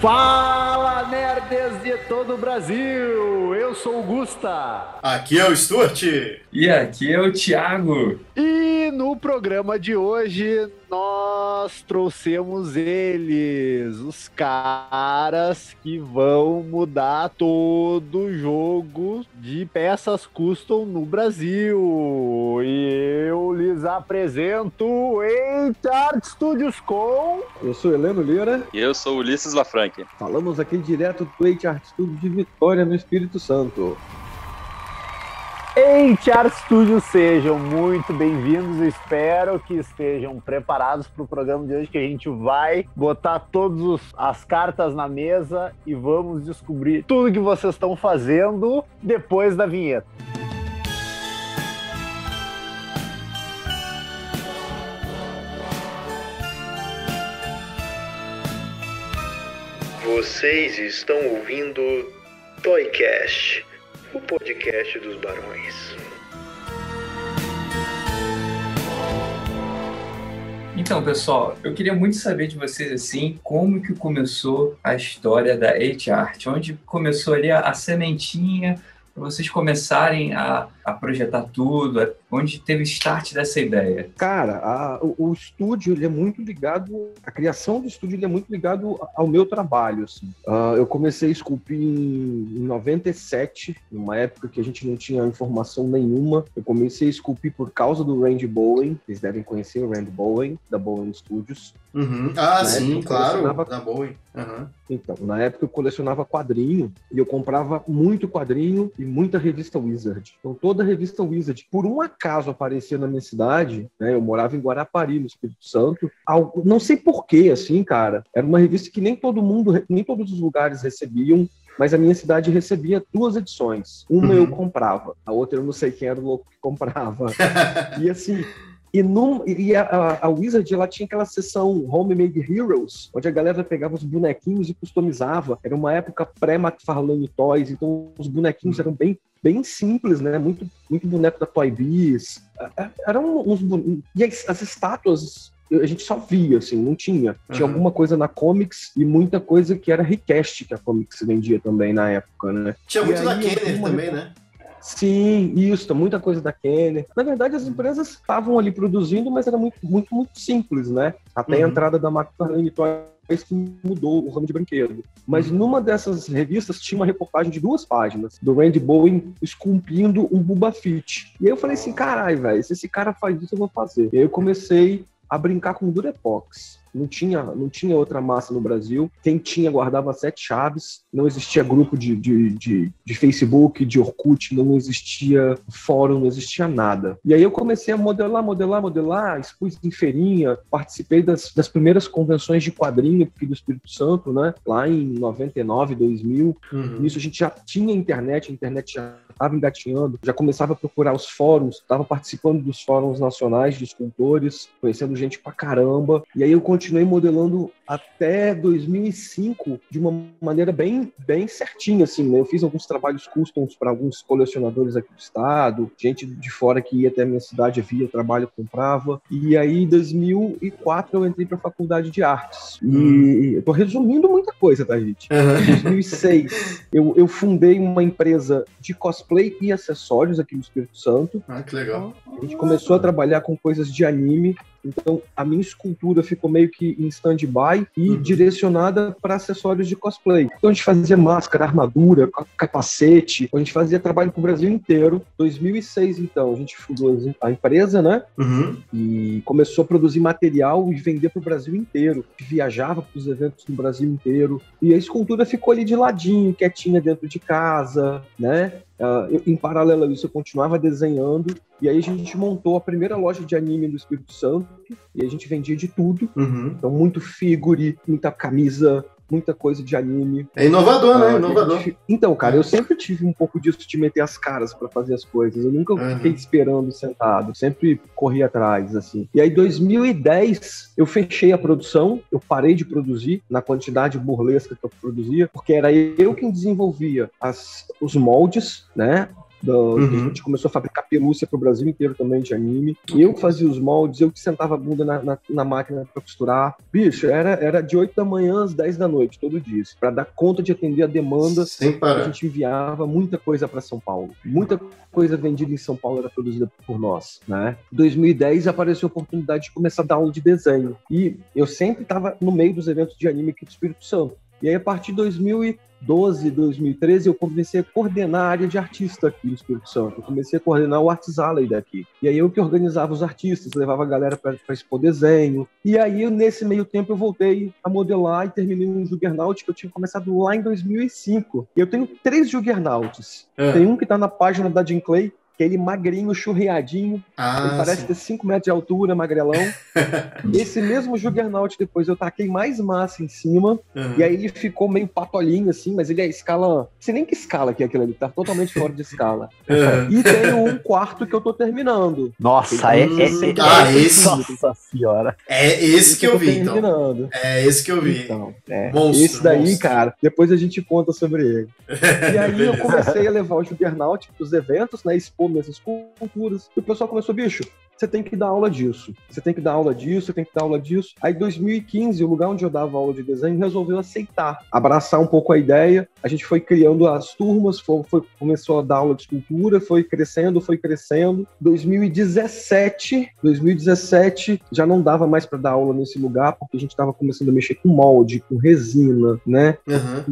Fala, nerds de todo o Brasil! Eu sou o Gusta. Aqui é o Stuart. E aqui é o Thiago. E no programa de hoje nós trouxemos eles, os caras que vão mudar todo o jogo de peças custom no Brasil. E eu lhes apresento H-Art Studios com... Eu sou Heleno Lira. E eu sou Ulisses Lafranchi. Falamos aqui direto do H-Art Studio de Vitória, no Espírito Santo. H-Art Studios, sejam muito bem-vindos. Espero que estejam preparados para o programa de hoje, que a gente vai botar todas as cartas na mesa e vamos descobrir tudo que vocês estão fazendo depois da vinheta. Vocês estão ouvindo Toycast, o podcast dos barões. Então, pessoal, eu queria muito saber de vocês, assim, como que começou a história da H-Art, onde começou ali a sementinha para vocês começarem a projetar tudo, onde teve o start dessa ideia? Cara, o estúdio, ele é muito ligado, a criação do estúdio, ele é muito ligado ao meu trabalho, assim. Eu comecei a esculpir em 97, numa época que a gente não tinha informação nenhuma. Eu comecei a esculpir por causa do Randy Bowen, vocês devem conhecer o Randy Bowen, da Bowen Studios. Uhum. Sim, claro, da Bowen. Uhum. Então, na época eu colecionava quadrinho, e eu comprava muito quadrinho e muita revista Wizard. Então, toda a revista Wizard, por um acaso, aparecia na minha cidade, né? Eu morava em Guarapari, no Espírito Santo. Não sei porquê, assim, cara. Era uma revista que nem todos os lugares recebiam, mas a minha cidade recebia 2 edições. Uma eu comprava, a outra eu não sei quem era o louco que comprava. E assim... a Wizard, ela tinha aquela seção Homemade Heroes, onde a galera pegava os bonequinhos e customizava. Era uma época pré-McFarlane Toys, então os bonequinhos eram bem simples, né? Muito boneco da Toy Biz. Eram uns e as estátuas a gente só via, assim, não tinha. Tinha alguma coisa na Comics e muita coisa que era request que a Comics vendia também na época, né? Tinha muito da Kenner também, né? Sim, isso, muita coisa da Kenner. Na verdade, as empresas estavam ali produzindo, mas era muito simples, né? Até a entrada da McFarlane Toys que mudou o ramo de brinquedo. Mas numa dessas revistas tinha uma reportagem de 2 páginas do Randy Bowen esculpindo um Boba Fett. E aí eu falei assim, caralho, velho, se esse cara faz isso, eu vou fazer. E aí eu comecei a brincar com Durepox. Não tinha outra massa no Brasil. Quem tinha guardava 7 chaves. Não existia grupo de Facebook, de Orkut, não existia fórum, não existia nada. E aí eu comecei a modelar, expus em feirinha, participei das primeiras convenções de quadrinho aqui do Espírito Santo, né? Lá em 99, 2000. Nisso a gente já tinha internet, a internet já estava engatinhando, já começava a procurar os fóruns, estava participando dos fóruns nacionais de escultores, conhecendo gente pra caramba. E aí eu continuei modelando até 2005 de uma maneira bem certinha, assim, né? Eu fiz alguns trabalhos customs para alguns colecionadores aqui do estado, gente de fora que ia até a minha cidade, via trabalho, comprava. E aí, em 2004, eu entrei para a Faculdade de Artes. E eu tô resumindo muita coisa, tá, gente? Em 2006, eu fundei uma empresa de cosplay e acessórios aqui no Espírito Santo. Ah, que legal. A gente começou a trabalhar com coisas de anime. Então, a minha escultura ficou meio que em stand-by e direcionada para acessórios de cosplay. Então, a gente fazia máscara, armadura, capacete. A gente fazia trabalho para o Brasil inteiro. 2006, então, a gente fundou a empresa, né? E começou a produzir material e vender para o Brasil inteiro. Viajava para os eventos no Brasil inteiro. E a escultura ficou ali de ladinho, quietinha dentro de casa, né? Em paralelo a isso, eu continuava desenhando, e aí a gente montou a primeira loja de anime do Espírito Santo, e a gente vendia de tudo. Então, muito figure, muita camisa, muita coisa de anime. É inovador, né? Inovador. Então, cara, eu sempre tive um pouco disso de meter as caras pra fazer as coisas. Eu nunca fiquei esperando sentado, sempre corri atrás, assim. E aí, 2010, eu fechei a produção, eu parei de produzir na quantidade burlesca que eu produzia, porque era eu quem desenvolvia os moldes, né? A gente começou a fabricar pelúcia pro Brasil inteiro também de anime. Eu que fazia os moldes, eu que sentava a bunda na máquina pra costurar. Bicho, era de 8 da manhã às 10 da noite, todo dia. Pra dar conta de atender a demanda, a gente enviava muita coisa pra São Paulo. Muita coisa vendida em São Paulo era produzida por nós, né? Em 2010 apareceu a oportunidade de começar a dar aula de desenho. E eu sempre estava no meio dos eventos de anime aqui do Espírito Santo. E aí, a partir de 2012, 2013, eu comecei a coordenar a área de artista aqui no Espírito Santo. Eu comecei a coordenar o Arts Alley daqui. E aí eu que organizava os artistas, levava a galera para expor desenho. E aí, nesse meio tempo, eu voltei a modelar e terminei um Juggernaut que eu tinha começado lá em 2005. E eu tenho 3 Juggernauts. Tem um que está na página da Jim Clay, que é ele magrinho, churriadinho, ele parece ter 5 metros de altura, magrelão. Esse mesmo Juggernaut, depois eu taquei mais massa em cima, e aí ele ficou meio patolinho, assim, mas ele é escala... Não sei nem que escala que é aquilo ali, tá totalmente fora de escala. E tem um quarto que eu tô terminando. Nossa, esse... Nossa senhora. É esse que eu vi, então. É esse que eu vi. Então, esse daí, cara, depois a gente conta sobre ele. E aí eu comecei a levar o Juggernaut pros eventos, né, expor minhas esculturas, e o pessoal começou, bicho, você tem que dar aula disso, você tem que dar aula disso, você tem que dar aula disso. Aí em 2015, o lugar onde eu dava aula de desenho resolveu aceitar, abraçar um pouco a ideia. A gente foi criando as turmas, começou a dar aula de escultura, foi crescendo. 2017 já não dava mais para dar aula nesse lugar, porque a gente estava começando a mexer com molde, com resina, né?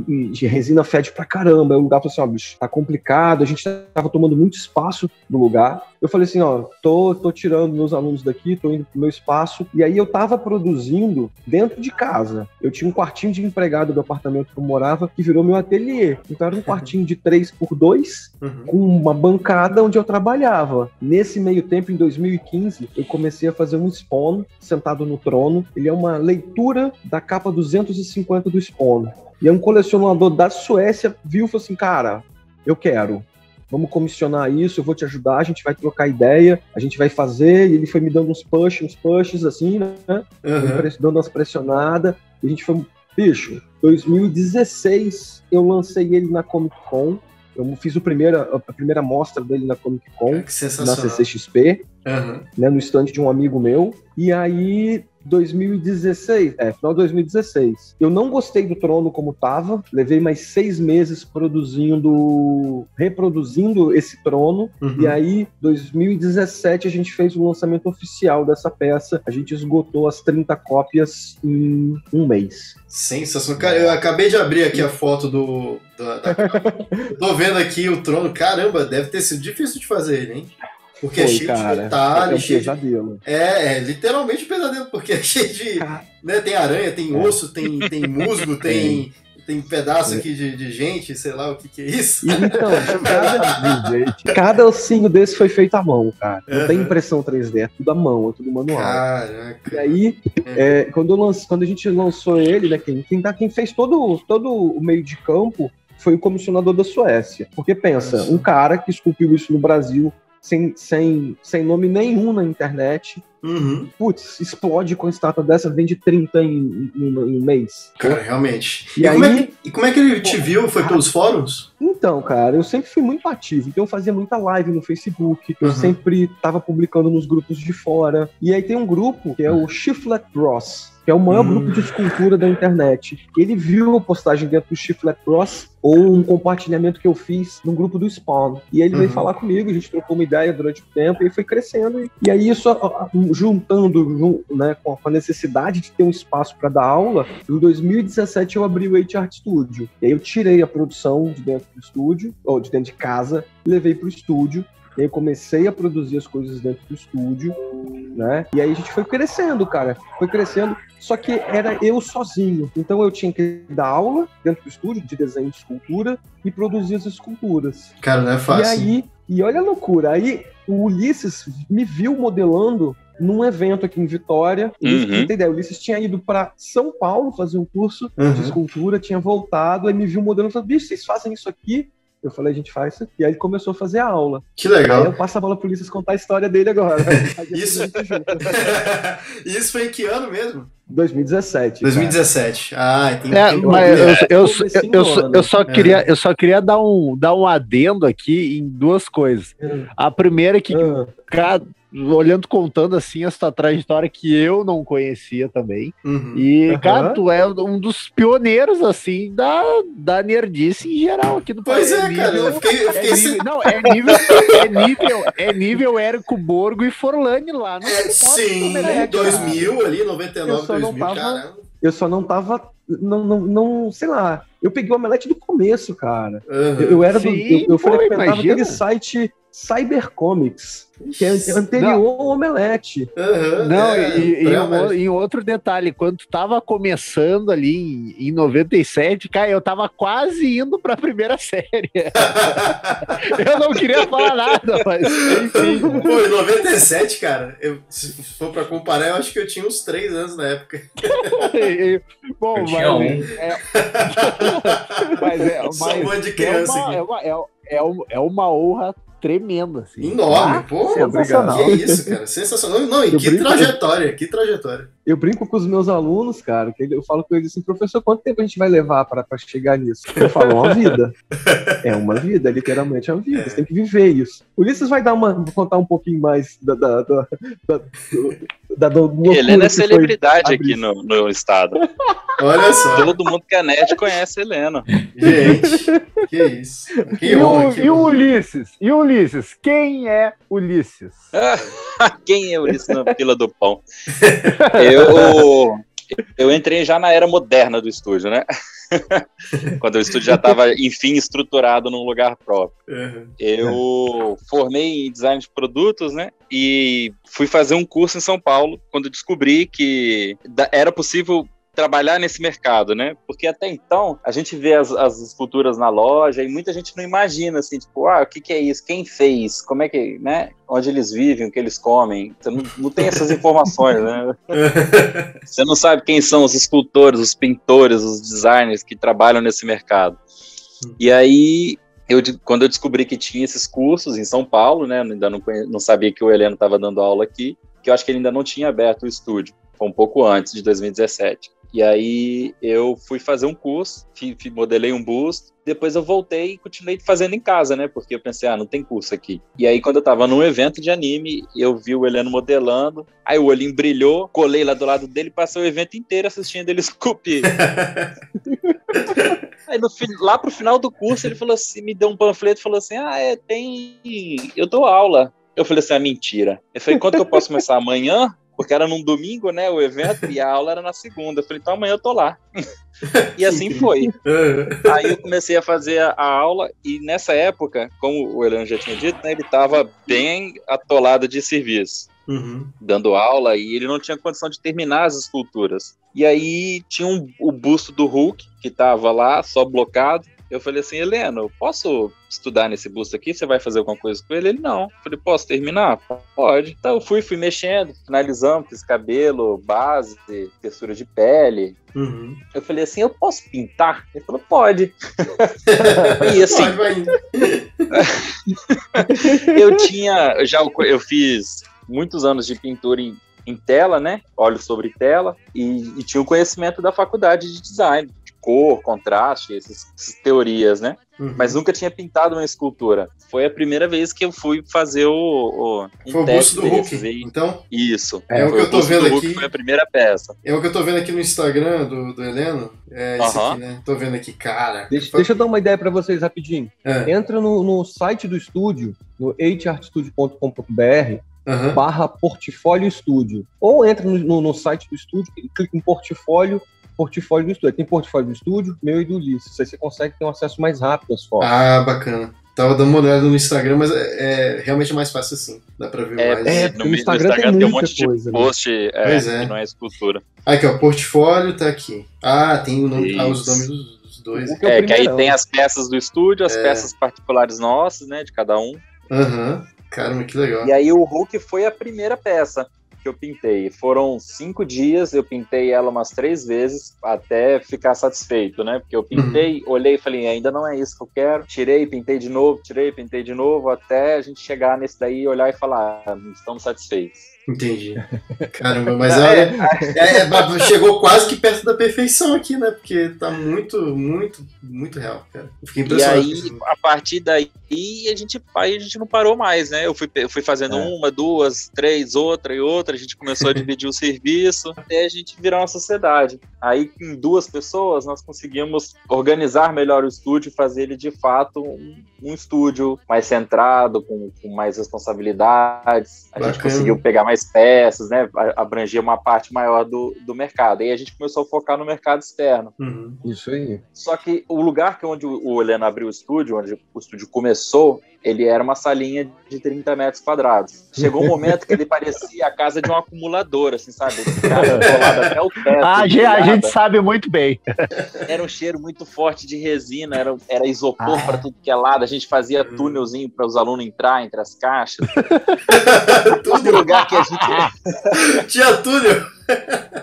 E resina fede pra caramba. Aí o lugar falou assim, ó, bicho, tá complicado, a gente tava tomando muito espaço no lugar. Eu falei assim, ó, tô tirando meus alunos daqui, tô indo pro meu espaço. E aí eu tava produzindo dentro de casa. Eu tinha um quartinho de empregado do apartamento que eu morava, que virou meu ateliê. Então era um quartinho de 3x2, com uma bancada onde eu trabalhava. Nesse meio tempo, em 2015, eu comecei a fazer um Spawn, sentado no trono. Ele é uma leitura da capa 250 do Spawn. E aí um colecionador da Suécia viu e falou assim, cara, eu quero. Vamos comissionar isso, eu vou te ajudar, a gente vai trocar ideia, a gente vai fazer, e ele foi me dando uns pushes assim, né? Dando umas pressionadas, e a gente foi, bicho, 2016 eu lancei ele na Comic Con, eu fiz a primeira mostra dele na Comic Con, na CCXP, né, no stand de um amigo meu, e aí... final de 2016. Eu não gostei do trono como tava, levei mais 6 meses reproduzindo esse trono, e aí, 2017, a gente fez o lançamento oficial dessa peça, a gente esgotou as 30 cópias em um mês. Sensacional. Cara, eu acabei de abrir aqui a foto tô vendo aqui o trono, caramba, deve ter sido difícil de fazer ele, hein? Porque é cheio de detalhes. É um pesadelo. É literalmente um pesadelo, porque é cheio de... Né, tem aranha, tem osso, tem musgo, tem pedaço aqui de gente, sei lá o que é isso. Então, cada ossinho desse foi feito à mão, cara. Não tem impressão 3D, é tudo à mão, é tudo manual. Caraca. E aí, quando a gente lançou ele, né, quem fez todo o meio de campo foi o comissionador da Suécia. Porque pensa, um cara que esculpiu isso no Brasil, sem nome nenhum na internet, putz, explode com a estátua dessa, vende 30 em um mês. Cara, realmente. E como é que ele te viu? Foi pelos fóruns? Então, cara, eu sempre fui muito ativo, então eu fazia muita live no Facebook, eu sempre tava publicando nos grupos de fora, e aí tem um grupo que é o Shiflet Bros, que é o maior grupo de escultura da internet. Ele viu a postagem dentro do Shiflet Bros, ou um compartilhamento que eu fiz no grupo do Spawn. E aí ele veio falar comigo, a gente trocou uma ideia durante o tempo, e foi crescendo. E aí isso, juntando, né, com a necessidade de ter um espaço para dar aula, em 2017 eu abri o H-Art Studio. E aí eu tirei a produção de dentro do estúdio, ou de dentro de casa, e levei para o estúdio. E aí eu comecei a produzir as coisas dentro do estúdio, né? E aí a gente foi crescendo, cara. Foi crescendo, só que era eu sozinho. Então eu tinha que dar aula dentro do estúdio de desenho de escultura e produzir as esculturas. Cara, não é fácil. E aí, olha a loucura, aí o Ulisses me viu modelando num evento aqui em Vitória. O Ulisses tinha ido para São Paulo fazer um curso de escultura, tinha voltado, aí me viu modelando e falou, bicho, vocês fazem isso aqui? Eu falei, a gente faz isso aqui. E aí ele começou a fazer a aula. Que legal. Aí eu passo a bola pro Ulisses contar a história dele agora. Isso. Isso foi em que ano mesmo? 2017. 2017. Entendi. Mas eu só queria dar um adendo aqui em duas coisas. A primeira é que, olhando, contando assim a sua trajetória que eu não conhecia também. E, cara, tu é um dos pioneiros, assim, da nerdice em geral aqui do país. Pois é, cara, eu fiquei... é nível Érico Borgo e Forlani lá. Sim, 2000 ali, 99, 2000, cara. Eu só não tava, não, sei lá, eu peguei o Omelete do começo, cara. Eu frequentava aquele site Cybercomics, que é anterior ao Omelete. Em outro detalhe, quando tu tava começando ali em 97, cara, eu tava quase indo pra primeira série. Eu não queria falar nada, mas enfim. Pô, em 97, cara, se for pra comparar, eu acho que eu tinha uns 3 anos na época. Bom, eu tinha Só um monte de criança é uma honra tremenda, assim. Enorme, pô, obrigado. Que isso, cara, sensacional. Não, e que trajetória. Eu brinco com os meus alunos, cara, que eu falo com eles assim, professor, quanto tempo a gente vai levar pra chegar nisso? Eu falo, uma vida. É uma vida, literalmente é uma vida. Você tem que viver isso. O Ulisses vai contar um pouquinho mais da Helena é celebridade aqui no estado. Olha só. Todo mundo que é nerd conhece a Helena. Gente, que isso. Que honra, e o Ulisses? E o Ulisses? Quem é Ulisses? Quem é Ulisses na fila do pão? Eu entrei já na era moderna do estúdio, né? Quando o estúdio já estava, enfim, estruturado num lugar próprio. Eu formei em design de produtos, né? E fui fazer um curso em São Paulo, quando descobri que era possível trabalhar nesse mercado, né? Porque até então a gente vê as esculturas na loja e muita gente não imagina, assim, tipo, o que é isso? Quem fez? Como é que, né? Onde eles vivem, o que eles comem? Você não tem essas informações, né? Você não sabe quem são os escultores, os pintores, os designers que trabalham nesse mercado. E aí, quando eu descobri que tinha esses cursos em São Paulo, né? Ainda não sabia que o Heleno estava dando aula aqui, que eu acho que ele ainda não tinha aberto o estúdio. Foi um pouco antes de 2017. E aí eu fui fazer um curso, modelei um busto, depois eu voltei e continuei fazendo em casa, né? Porque eu pensei, não tem curso aqui. E aí quando eu tava num evento de anime, eu vi o Heleno modelando, aí o olhinho brilhou, colei lá do lado dele, passei o evento inteiro assistindo ele esculpir. Aí lá pro final do curso ele falou assim, me deu um panfleto e falou assim, eu dou aula. Eu falei assim, mentira. Eu falei, quando que eu posso começar? Amanhã? Porque era num domingo, né, o evento, e a aula era na segunda. Eu falei, então amanhã eu tô lá. E assim foi. Aí eu comecei a fazer a aula, e nessa época, como o Heleno já tinha dito, né, ele estava bem atolado de serviço, dando aula, e ele não tinha condição de terminar as esculturas. E aí tinha o busto do Hulk, que estava lá, só blocado. Eu falei assim, Heleno, posso estudar nesse busto aqui? Você vai fazer alguma coisa com ele? Ele, não. Eu falei, posso terminar? Pode. Então eu fui mexendo, finalizando, fiz cabelo, base, textura de pele. Eu falei assim, eu posso pintar? Ele falou, pode. E assim, eu fiz muitos anos de pintura em tela, né? Óleo sobre tela, e tinha o conhecimento da faculdade de design. Cor, contraste, essas teorias, né? Mas nunca tinha pintado uma escultura. Foi a primeira vez que eu fui fazer foi o busto do Hulk, então? Isso. É o que eu tô vendo aqui. Foi a primeira peça. É o que eu tô vendo aqui no Instagram do Heleno. É isso aqui, né? Tô vendo aqui, cara. Deixa eu dar uma ideia pra vocês rapidinho. Entra no site do estúdio, no hartstudio.com.br, /portfólio estúdio. Ou entra no site do estúdio, clica em portfólio do estúdio. Tem portfólio do estúdio, meu e do Ulisses. Aí você consegue ter um acesso mais rápido às fotos. Bacana. Tava dando uma olhada no Instagram, mas é realmente mais fácil assim. Dá pra ver mais. No Instagram tem um monte de post que não é escultura. Aqui, ó, portfólio tá aqui. Tem os nomes dos dois. Que aí tem as peças do estúdio, as peças particulares nossas, né, de cada um. Caramba, que legal. E aí o Hulk foi a primeira peça. que eu pintei. Foram 5 dias, eu pintei ela umas 3 vezes até ficar satisfeito, né? Porque eu pintei, olhei e falei, ainda não é isso que eu quero. Tirei, pintei de novo, até a gente chegar nesse daí, olhar e falar, estamos satisfeitos. Entendi. Caramba, mas chegou quase que perto da perfeição aqui, né? Porque tá muito, muito, muito real, cara. Eu fiquei impressionado. E aí, a partir daí, a gente não parou mais, né? Eu fui fazendo 1, 2, 3, outra, a gente começou a dividir o serviço, até a gente virar uma sociedade. Aí, com 2 pessoas, nós conseguimos organizar melhor o estúdio e fazer ele, de fato, um estúdio mais centrado, com mais responsabilidades. A gente conseguiu pegar mais peças, né? Abranger uma parte maior do mercado. Aí a gente começou a focar no mercado externo. Isso aí. Só que o lugar onde o Heleno abriu o estúdio, onde o estúdio começou, ele era uma salinha de 30 metros quadrados. Chegou um momento que ele parecia a casa de um acumulador, assim, sabe? Colado até o teto. A gente sabe muito bem. Era um cheiro muito forte de resina, era isopor para tudo que é lado. A gente fazia túnelzinho para os alunos entrar entre as caixas. Todo lugar que a gente... Tinha túnel?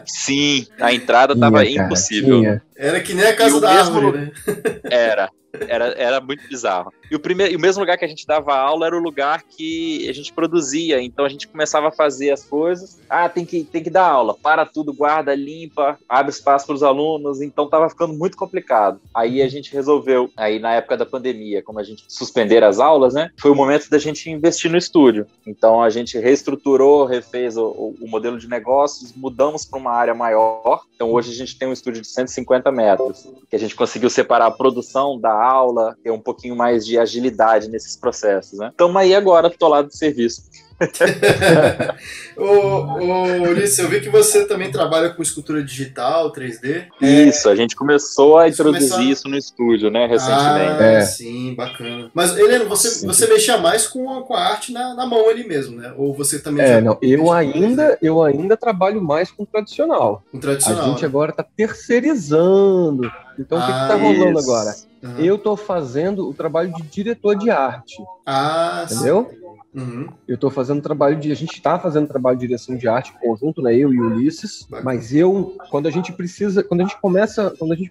Sim, a entrada estava impossível. Era que nem a casa da árvore, né? Era muito bizarro. E o mesmo lugar que a gente dava aula era o lugar que a gente produzia. Então a gente começava a fazer as coisas. Tem que dar aula. Para tudo, guarda, limpa, abre espaço para os alunos. Então tava ficando muito complicado. Aí a gente resolveu, aí na época da pandemia, como a gente suspender as aulas, né? Foi o momento da gente investir no estúdio. Então a gente reestruturou, refez o modelo de negócios, mudamos para uma área maior. Então hoje a gente tem um estúdio de 150 metros, que a gente conseguiu separar a produção da aula, ter um pouquinho mais de agilidade nesses processos, né? Estamos aí agora, tô lá do serviço. Ulisses, eu vi que você também trabalha com escultura digital, 3D. Isso, a gente começou a introduzir isso no estúdio, né, recentemente. Sim, bacana. Mas, Heleno, você mexia mais com a arte na mão ali mesmo, né? Ou você também... Eu ainda trabalho mais com tradicional. A gente agora está terceirizando. Então, o que está rolando agora? Eu estou fazendo o trabalho de diretor de arte. Entendeu? Sim. Eu estou fazendo a gente está fazendo trabalho de direção de arte em conjunto, né? Eu e o Ulisses. Mas quando a gente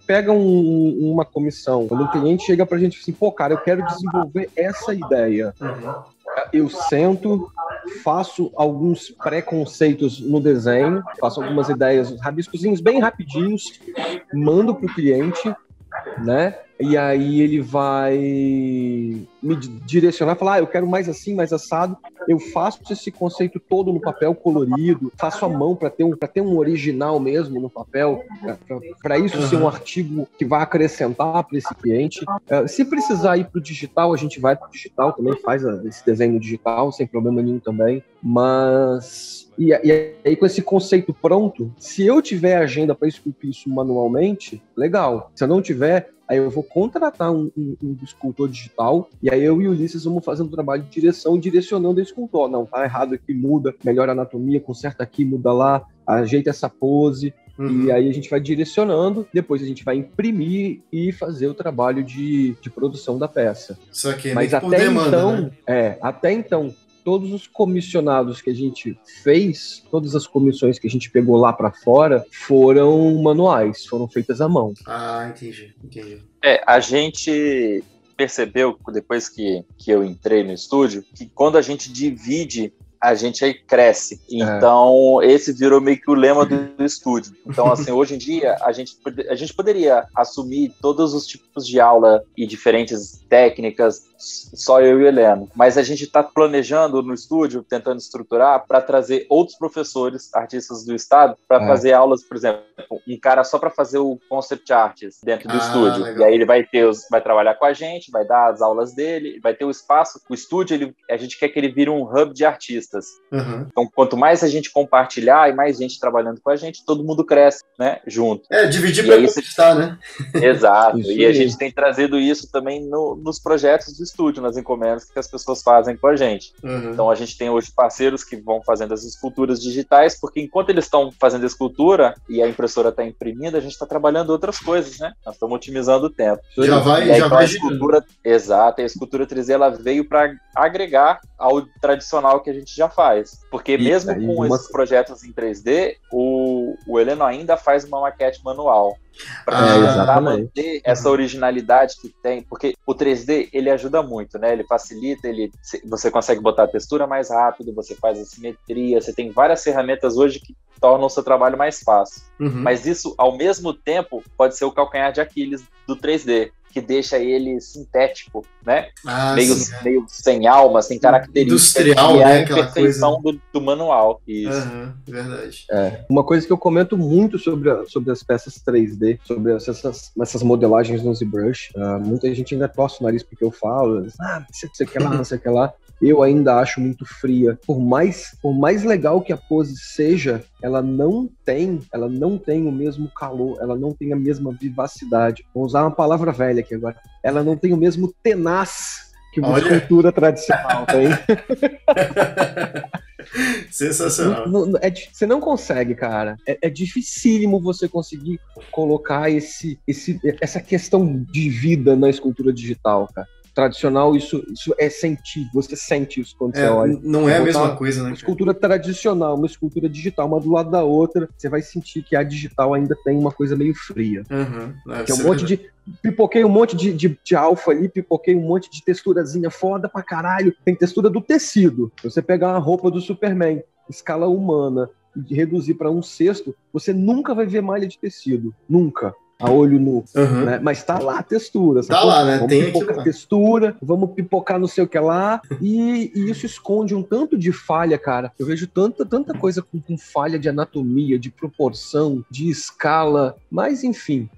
pega uma comissão, quando o cliente chega pra gente assim, cara, eu quero desenvolver essa ideia. Eu sento, faço alguns preconceitos no desenho, faço algumas ideias, rabiscozinhos bem rapidinhos, mando pro cliente, né? E aí ele vai me direcionar, falar, eu quero mais assim, mais assado. Eu faço esse conceito todo no papel colorido, faço à mão para ter um original mesmo no papel, para isso ser um artigo que vai acrescentar para esse cliente. Se precisar ir para o digital, a gente vai para o digital, também faz esse desenho digital, sem problema nenhum também. Mas... E aí, com esse conceito pronto, se eu tiver agenda para esculpir isso manualmente, legal. Se eu não tiver, aí eu vou contratar um escultor digital, e aí eu e o Ulisses vamos fazer um trabalho de direção, direcionando esse escultor. Não, tá errado aqui, muda, melhora a anatomia, conserta aqui, muda lá, ajeita essa pose. E aí a gente vai direcionando, depois a gente vai imprimir e fazer o trabalho de produção da peça. Só que mas até demanda, né? Até então, todos os comissionados que a gente fez, todas as comissões que a gente pegou lá para fora, foram manuais, foram feitas à mão. Entendi. A gente percebeu, depois que eu entrei no estúdio, que quando a gente divide, a gente aí cresce. Então, esse virou meio que o lema do estúdio. Então, assim, hoje em dia, a gente poderia assumir todos os tipos de aula e diferentes técnicas, só eu e o Heleno. Mas a gente está planejando no estúdio, tentando estruturar, para trazer outros professores, artistas do estado, para fazer aulas, por exemplo, um cara só para fazer o concept artist dentro do estúdio. Legal. E aí ele vai trabalhar com a gente, vai dar as aulas dele, vai ter o espaço. O estúdio, a gente quer que ele vire um hub de artistas. Então, quanto mais a gente compartilhar e mais gente trabalhando com a gente, todo mundo cresce, né, junto. Dividir para conquistar, né? Exato. E a gente tem trazido isso também nos projetos do estúdio, nas encomendas que as pessoas fazem com a gente. Então, a gente tem hoje parceiros que vão fazendo as esculturas digitais, porque enquanto eles estão fazendo a escultura e a impressora está imprimindo, a gente está trabalhando outras coisas, né? Nós estamos otimizando o tempo. Já vai a escultura, exato, a escultura 3D ela veio para agregar ao tradicional que a gente já faz. Porque mesmo com esses projetos em 3D, o Heleno ainda faz uma maquete manual. Para manter essa originalidade que tem, porque o 3D ele ajuda muito, né? Ele facilita, você consegue botar a textura mais rápido, você faz a simetria, você tem várias ferramentas hoje que tornam o seu trabalho mais fácil. Mas isso, ao mesmo tempo, pode ser o calcanhar de Aquiles do 3D, que deixa ele sintético, né? Meio sem alma, sem características. Industrial, e né? a imperfeição do manual. Isso. Verdade. Uma coisa que eu comento muito sobre as peças 3D, sobre essas modelagens no ZBrush, muita gente ainda torce o nariz porque eu falo, sei que lá. Eu ainda acho muito fria. Por mais legal que a pose seja, ela não tem o mesmo calor, ela não tem a mesma vivacidade. Vou usar uma palavra velha aqui agora. Ela não tem o mesmo tenaz que uma escultura tradicional tem. Sensacional. Você não consegue, cara. É dificílimo você conseguir colocar essa questão de vida na escultura digital, cara. Tradicional, isso é sentir, você sente isso quando você olha. Não é a mesma coisa, né? Uma escultura tradicional, uma escultura digital, uma do lado da outra, você vai sentir que a digital ainda tem uma coisa meio fria. Que é um monte de... Pipoquei um monte de alfa ali, pipoquei um monte de texturazinha foda pra caralho. Tem textura do tecido. Você pegar uma roupa do Superman, escala humana, e reduzir para 1/6, você nunca vai ver malha de tecido. Nunca. A olho nu, né? Mas tá lá a textura. Tá lá, né? Vamos pipocar a textura, vamos pipocar não sei o que lá, e isso esconde um tanto de falha, cara. Eu vejo tanta coisa com falha de anatomia, de proporção, de escala, mas enfim,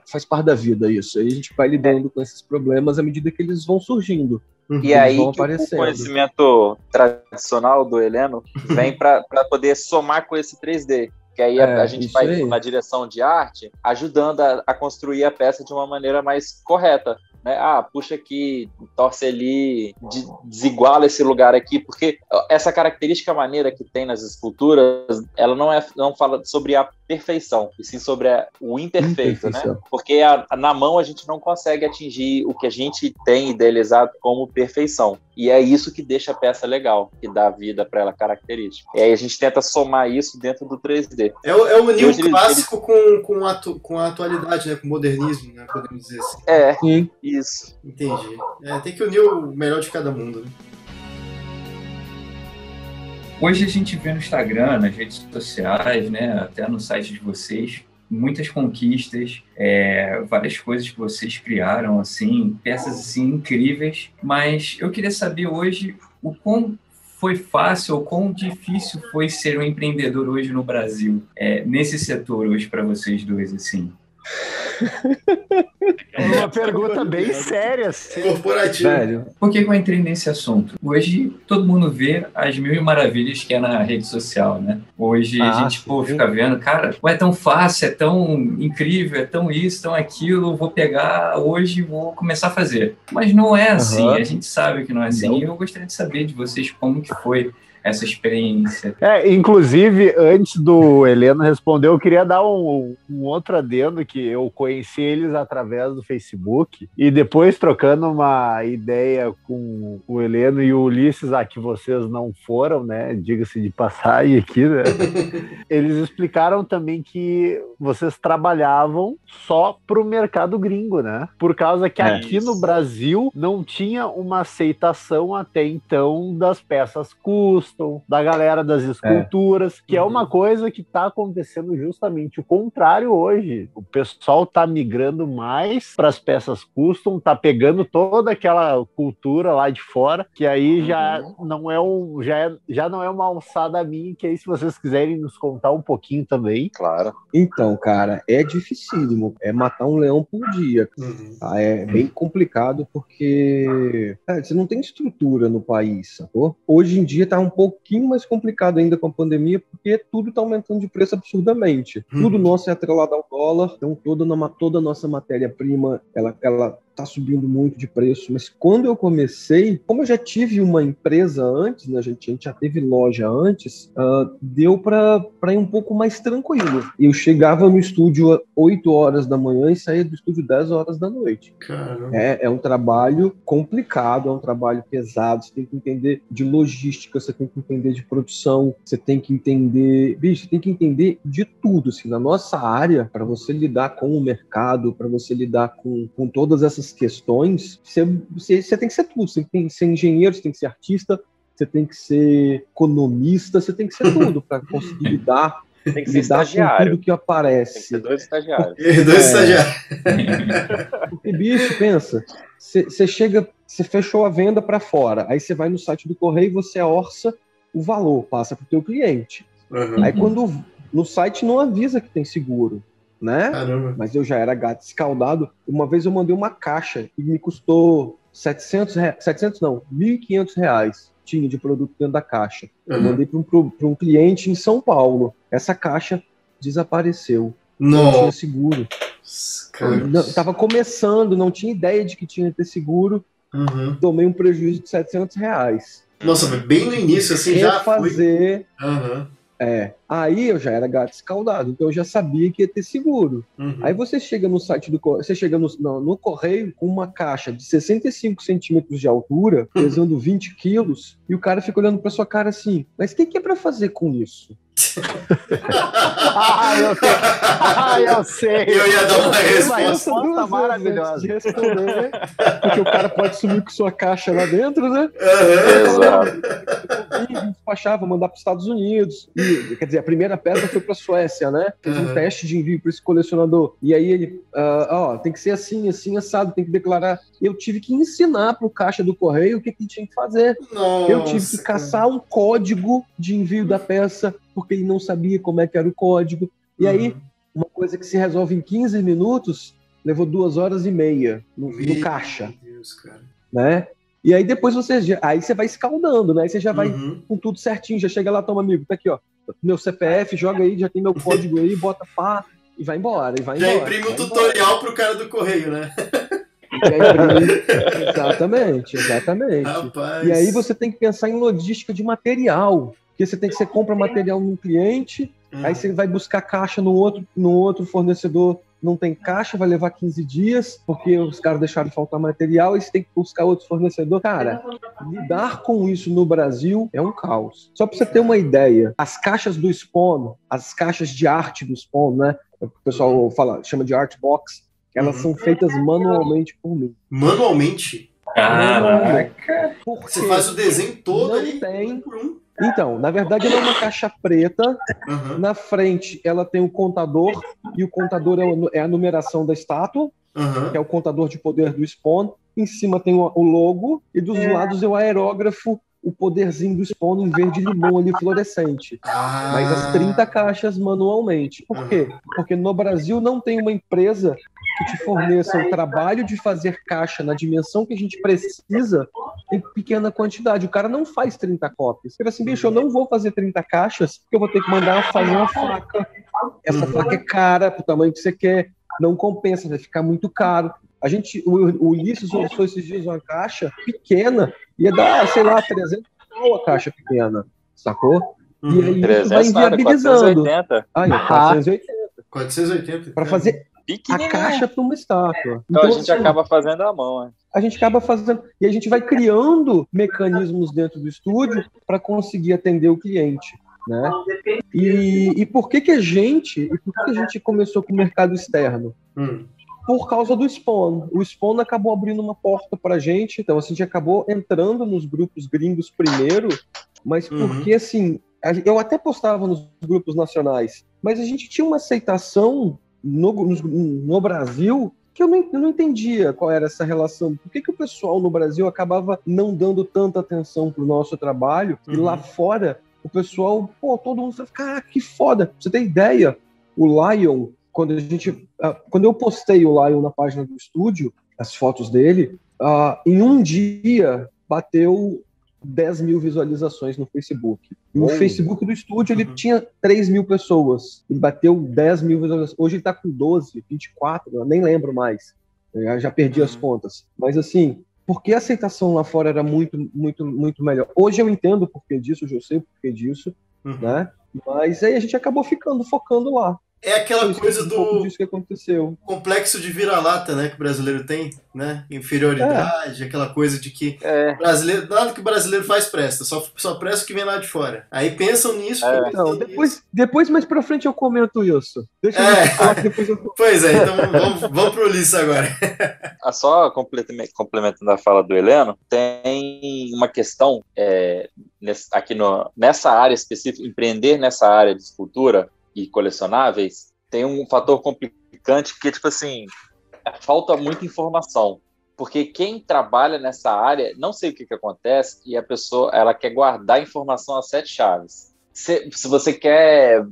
faz parte da vida isso. Aí a gente vai lidando com esses problemas à medida que eles vão surgindo. E aí que o conhecimento tradicional do Heleno vem para poder somar com esse 3D. Que aí a gente vai na direção de arte, ajudando a construir a peça de uma maneira mais correta. Né? Puxa aqui, torce ali, desiguala esse lugar aqui, porque essa característica maneira que tem nas esculturas, ela não fala sobre a perfeição, e sim sobre o imperfeito, né? Porque na mão a gente não consegue atingir o que a gente tem idealizado como perfeição. E é isso que deixa a peça legal, que dá vida para ela característica. E aí a gente tenta somar isso dentro do 3D. É o unir o clássico com a atualidade, né? Com o modernismo, né? Podemos dizer assim. Isso. Entendi. Tem que unir o melhor de cada mundo, né? Hoje a gente vê no Instagram, nas redes sociais, né, até no site de vocês, muitas conquistas, várias coisas que vocês criaram, assim, peças assim, incríveis, mas eu queria saber hoje o quão foi fácil ou quão difícil foi ser um empreendedor hoje no Brasil, nesse setor hoje para vocês dois, assim. Uma pergunta bem séria, assim. Corporativa. Velho, por que eu entrei nesse assunto? Hoje todo mundo vê as mil maravilhas que é na rede social, né? Hoje a gente fica vendo, cara, é tão fácil, é tão incrível, é tão isso, tão aquilo, vou pegar hoje e vou começar a fazer. Mas não é assim, a gente sabe que não é assim. Não. E eu gostaria de saber de vocês como que foi essa experiência. Inclusive, antes do Heleno responder, eu queria dar um outro adendo, que eu conheci eles através do Facebook, e depois trocando uma ideia com o Heleno e o Ulisses, que vocês não foram, né, diga-se de passagem aqui, né, eles explicaram também que vocês trabalhavam só pro mercado gringo, né, por causa que aqui no Brasil não tinha uma aceitação até então das peças custom, da galera das esculturas, que é uma coisa que está acontecendo justamente o contrário hoje. O pessoal está migrando mais para as peças custom, está pegando toda aquela cultura lá de fora, que aí já não é uma alçada minha, que aí se vocês quiserem nos contar um pouquinho também. Claro. Então, cara, é dificílimo, é matar um leão por dia. É bem complicado porque você não tem estrutura no país, sacou? Hoje em dia tá um pouquinho mais complicado ainda com a pandemia, porque tudo está aumentando de preço absurdamente. Tudo nosso é atrelado ao dólar, então toda a nossa matéria-prima, ela tá subindo muito de preço, mas quando eu comecei, como eu já tive uma empresa antes, né, a gente já teve loja antes, deu para ir um pouco mais tranquilo. Eu chegava no estúdio 8 horas da manhã e saía do estúdio 10 horas da noite. Caramba. É um trabalho complicado, é um trabalho pesado, você tem que entender de logística, você tem que entender de produção, você tem que entender, bicho, você tem que entender de tudo, assim, na nossa área, para você lidar com o mercado, para você lidar com todas essas questões, você tem que ser tudo, você tem que ser engenheiro, você tem que ser artista, você tem que ser economista, você tem que ser tudo para conseguir lidar. Tem que ser estagiário. Com tudo que aparece. Tem que ser 2 estagiários. Porque, bicho, pensa, você chega, você fechou a venda para fora, aí você vai no site do correio e você orça o valor, passa para o teu cliente. Aí quando no site não avisa que tem seguro, né? Caramba. Mas eu já era gato escaldado. Uma vez eu mandei uma caixa e me custou R$1.500 tinha de produto dentro da caixa. Eu mandei para um cliente em São Paulo. Essa caixa desapareceu. Não tinha seguro. Estava começando, não tinha ideia de que tinha que ter seguro. Tomei um prejuízo de R$700. Nossa, bem no início, assim, já foi. Aí eu já era gato escaldado, então eu já sabia que ia ter seguro. Aí você chega no site do correio, você chega no correio com uma caixa de 65 centímetros de altura, pesando 20 quilos, e o cara fica olhando pra sua cara assim, mas o que é pra fazer com isso? Eu sei. Eu ia dar uma resposta maravilhosa de responder, porque o cara pode sumir com sua caixa lá dentro, né? Exato. Eu despachava, mandar para os Estados Unidos. E, quer dizer, a primeira peça foi para a Suécia, né? Fez um teste de envio para esse colecionador. E aí ele, tem que ser assim, assim, assado, tem que declarar. Eu tive que ensinar para o caixa do correio o que tinha que fazer. Nossa, eu tive que caçar um código de envio da peça, porque ele não sabia como é que era o código. E aí, uma coisa que se resolve em 15 minutos, levou 2 horas e meia no caixa. Meu Deus, cara. Né? E aí depois você vai escaldando, né? Aí você já vai com tudo certinho, já chega lá, toma, amigo, tá aqui, ó, meu CPF, joga aí, já tem meu código aí, bota pá, e vai embora. Já imprime um tutorial pro cara do correio, né? Exatamente. Rapaz. E aí você tem que pensar em logística de material, porque você compra material num cliente, aí você vai buscar caixa no outro fornecedor, não tem caixa, vai levar 15 dias, porque os caras deixaram de faltar material, e você tem que buscar outro fornecedor. Cara, lidar com isso no Brasil é um caos. Só para você ter uma ideia, as caixas do Spawn, as caixas de arte do Spawn, né? O pessoal chama de art box, elas são feitas manualmente por mim. Manualmente? Caraca! Você faz o desenho todo não ali? Tem. Por um? Então, na verdade, ela é uma caixa preta. Na frente, ela tem o contador, e o contador é a numeração da estátua, que é o contador de poder do Spawn. Em cima tem o logo, e dos lados é o aerógrafo, o poderzinho do Spawn em verde-limão ali, fluorescente. Mas as 30 caixas manualmente. Por quê? Porque no Brasil não tem uma empresa que te forneça o trabalho de fazer caixa na dimensão que a gente precisa em pequena quantidade. O cara não faz 30 cópias. Ele assim, bicho, eu não vou fazer 30 caixas porque eu vou ter que fazer uma faca. Essa faca é cara pro tamanho que você quer, não compensa, vai ficar muito caro. O Ulisses lançou esses dias uma caixa pequena, ia dar, sei lá, 300 reais a caixa pequena, sacou? E aí isso vai inviabilizando. 480. Para fazer a caixa para uma estátua. Então a gente acaba fazendo à mão. A gente acaba fazendo. E a gente vai criando mecanismos dentro do estúdio para conseguir atender o cliente. Né? E por que a gente começou com o mercado externo? Por causa do Spawn. O Spawn acabou abrindo uma porta para a gente, então assim, a gente acabou entrando nos grupos gringos primeiro, mas porque assim, eu até postava nos grupos nacionais, mas a gente tinha uma aceitação no Brasil que eu não entendia qual era essa relação. Por que o pessoal no Brasil acabava não dando tanta atenção pro nosso trabalho, e lá fora o pessoal, todo mundo fala, cara, que foda. Pra você ter ideia, o Lion, quando eu postei o Lion na página do estúdio, as fotos dele, em um dia bateu 10 mil visualizações no Facebook. E o Facebook do estúdio, ele tinha 3 mil pessoas. Ele bateu 10 mil visualizações. Hoje ele tá com 12, 24, eu nem lembro mais. Eu já perdi as contas. Mas assim, porque a aceitação lá fora era muito, muito, muito melhor. Hoje eu entendo o porquê disso, hoje eu sei o porquê disso, né? Mas aí a gente acabou focando lá. É aquela coisa do disso que aconteceu. Complexo de vira-lata, né, que o brasileiro tem, né? Inferioridade, aquela coisa de que brasileiro, nada que o brasileiro faz presta, só presta o que vem lá de fora. Aí pensam nisso. Não, depois mais pra frente eu comento isso. Deixa eu falar que depois eu... Pois é, então vamos pro Ulisses agora. Só complementando a fala do Heleno, tem uma questão aqui nessa área específica, empreender nessa área de escultura e colecionáveis, tem um fator complicante que, tipo assim, falta muita informação. Porque quem trabalha nessa área, não sei o que acontece, e a pessoa, ela quer guardar a informação a 7 chaves. Se você quer...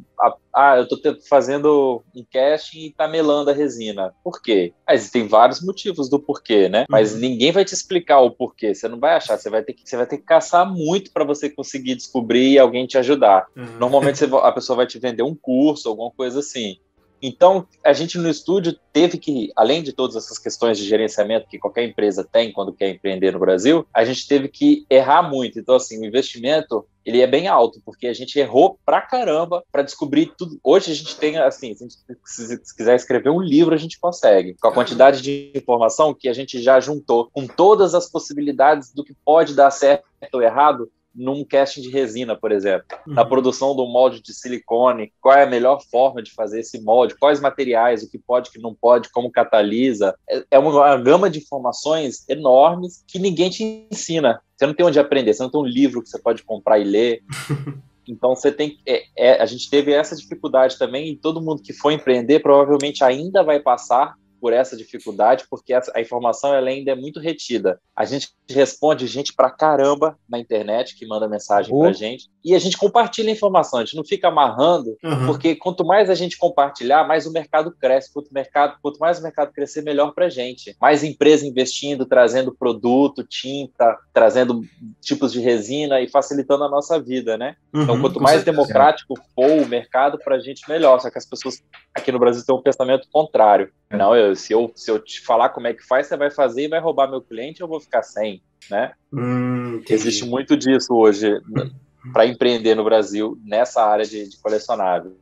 eu tô fazendo um casting e tá melando a resina. Por quê? Existem vários motivos do porquê, né? Mas ninguém vai te explicar o porquê. Você não vai achar. Você vai ter que caçar muito para você conseguir descobrir e alguém te ajudar. Normalmente a pessoa vai te vender um curso, alguma coisa assim. Então, a gente no estúdio teve que, além de todas essas questões de gerenciamento que qualquer empresa tem quando quer empreender no Brasil, a gente teve que errar muito. Então, assim, o investimento, ele é bem alto, porque a gente errou pra caramba para descobrir tudo. Hoje a gente tem, assim, se quiser escrever um livro, a gente consegue. Com a quantidade de informação que a gente já juntou, com todas as possibilidades do que pode dar certo ou errado, num casting de resina, por exemplo, na produção do molde de silicone, qual é a melhor forma de fazer esse molde, quais materiais, o que pode, o que não pode, como catalisa. É uma gama de informações enormes que ninguém te ensina. Você não tem onde aprender, você não tem um livro que você pode comprar e ler. Então, você tem a gente teve essa dificuldade também, e todo mundo que for empreender provavelmente ainda vai passar por essa dificuldade, porque a informação ela ainda é muito retida. A gente responde gente pra caramba na internet, que manda mensagem pra gente, e a gente compartilha a informação, a gente não fica amarrando, porque quanto mais a gente compartilhar, mais o mercado cresce. Quanto mais o mercado crescer, melhor pra gente. Mais empresa investindo, trazendo produto, tinta, trazendo tipos de resina e facilitando a nossa vida, né? Então, quanto mais democrático for o mercado, pra gente melhor. Só que as pessoas aqui no Brasil têm um pensamento contrário. Não, se eu te falar como é que faz, você vai fazer e vai roubar meu cliente, eu vou ficar sem, né? Existe muito disso hoje para empreender no Brasil nessa área de colecionáveis.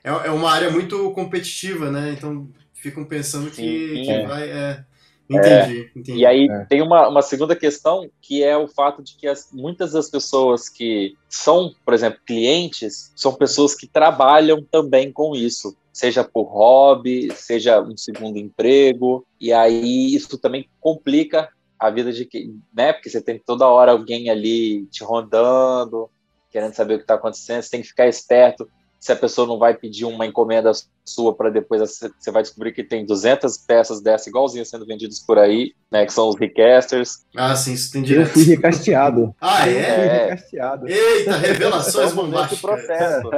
É uma área muito competitiva, né? Então ficam pensando que vai... Entendi. E aí tem uma segunda questão, que é o fato de que muitas das pessoas que são, por exemplo, clientes, são pessoas que trabalham também com isso, seja por hobby, seja um segundo emprego, e aí isso também complica a vida de quem, né? Porque você tem toda hora alguém ali te rondando, querendo saber o que está acontecendo, você tem que ficar esperto se a pessoa não vai pedir uma encomenda sua para depois você vai descobrir que tem 200 peças dessa igualzinha sendo vendidas por aí, né, que são os recasters. Sim, isso tem direto. Eu fui recasteado. Eu fui recasteado. Eita, revelações bombásticas. Processo.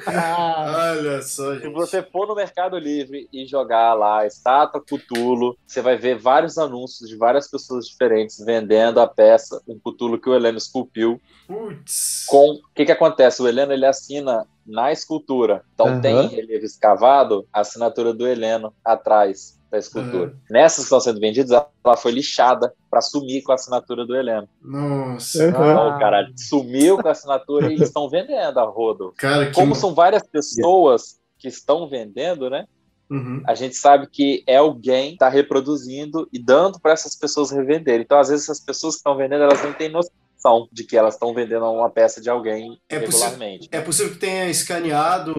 Olha só, gente. Se você for no Mercado Livre e jogar lá Estátua Cthulhu, você vai ver vários anúncios de várias pessoas diferentes vendendo a peça, um Cthulhu que o Heleno esculpiu. Putz. O que acontece? O Heleno, ele assina na escultura. Então tem em relevo escavado a assinatura do Heleno atrás da escultura. Nessas que estão sendo vendidas, ela foi lixada para sumir com a assinatura do Heleno. Nossa. Então, o cara sumiu com a assinatura e eles estão vendendo a rodo. Cara, como são várias pessoas que estão vendendo, né? A gente sabe que é alguém que está reproduzindo e dando para essas pessoas revenderem. Então, às vezes, essas pessoas que estão vendendo, elas nem têm noção de que elas estão vendendo uma peça de alguém regularmente. É possível que tenha escaneado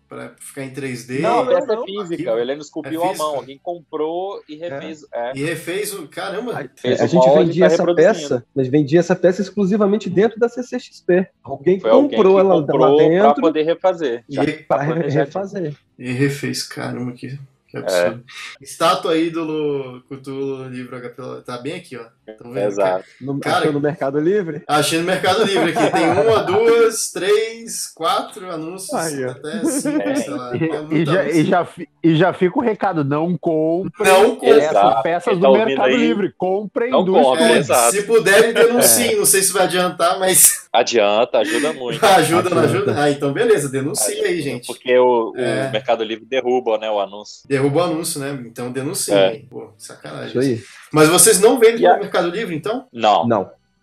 para ficar em 3D? Não, a peça é física. O Heleno esculpiu à mão. Alguém comprou e refez. E refez o... Caramba! A gente vendia essa peça, mas vendia essa peça exclusivamente dentro da CCXP. Alguém comprou ela lá dentro para poder refazer. Para refazer. E refez. Caramba, que absurdo. Estátua ídolo Cthulhu livro HP. Tá bem aqui, ó. Tão vendo? Exato. Achou no Mercado Livre? Achei no Mercado Livre aqui. Tem 1, 2, 3, 4 anúncios. Até 5, sei lá. E já fica o recado: não comprem essas peças do Mercado Livre. Comprem do Se puderem, denunciem. Não sei se vai adiantar, mas. Adianta, ajuda muito. Ajuda, não ajuda? Ah, então beleza, denuncia aí, gente. Porque o Mercado Livre derruba, né, o anúncio. Derruba o anúncio, né? Então denuncia aí. Pô, sacanagem. Isso aí. Mas vocês não vendem no Mercado Livre, então? Não.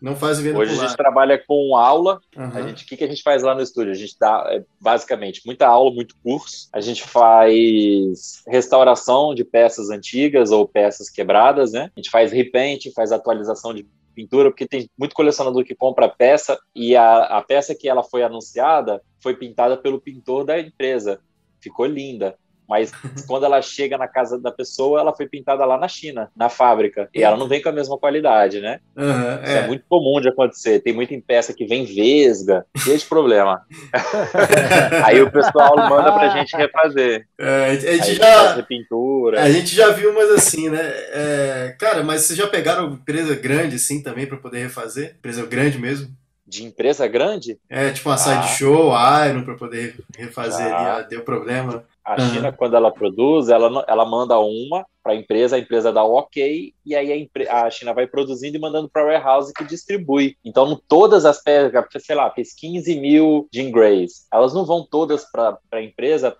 Não fazem venda Hoje por lá. a gente trabalha com aula. O que a gente faz lá no estúdio? A gente dá, basicamente, muita aula, muito curso. A gente faz restauração de peças antigas ou peças quebradas, né? A gente faz repaint, faz atualização de pintura, porque tem muito colecionador que compra peça e a peça que ela foi anunciada foi pintada pelo pintor da empresa. Ficou linda. Mas quando ela chega na casa da pessoa, ela foi pintada lá na China, na fábrica. E ela não vem com a mesma qualidade, né? Isso é muito comum de acontecer. Tem muita peça que vem vesga, cheio de problema. Aí o pessoal manda pra gente refazer. A gente já viu umas assim, né? Cara, mas vocês já pegaram empresa grande assim também pra poder refazer? Empresa grande mesmo? De empresa grande? Tipo uma Sideshow, Iron, pra poder refazer ali, deu problema. A China, quando ela produz, ela manda uma para a empresa dá o ok, e aí a China vai produzindo e mandando para a warehouse que distribui. Então, todas as peças, sei lá, fez 15 mil Jean Greys, elas não vão todas para a empresa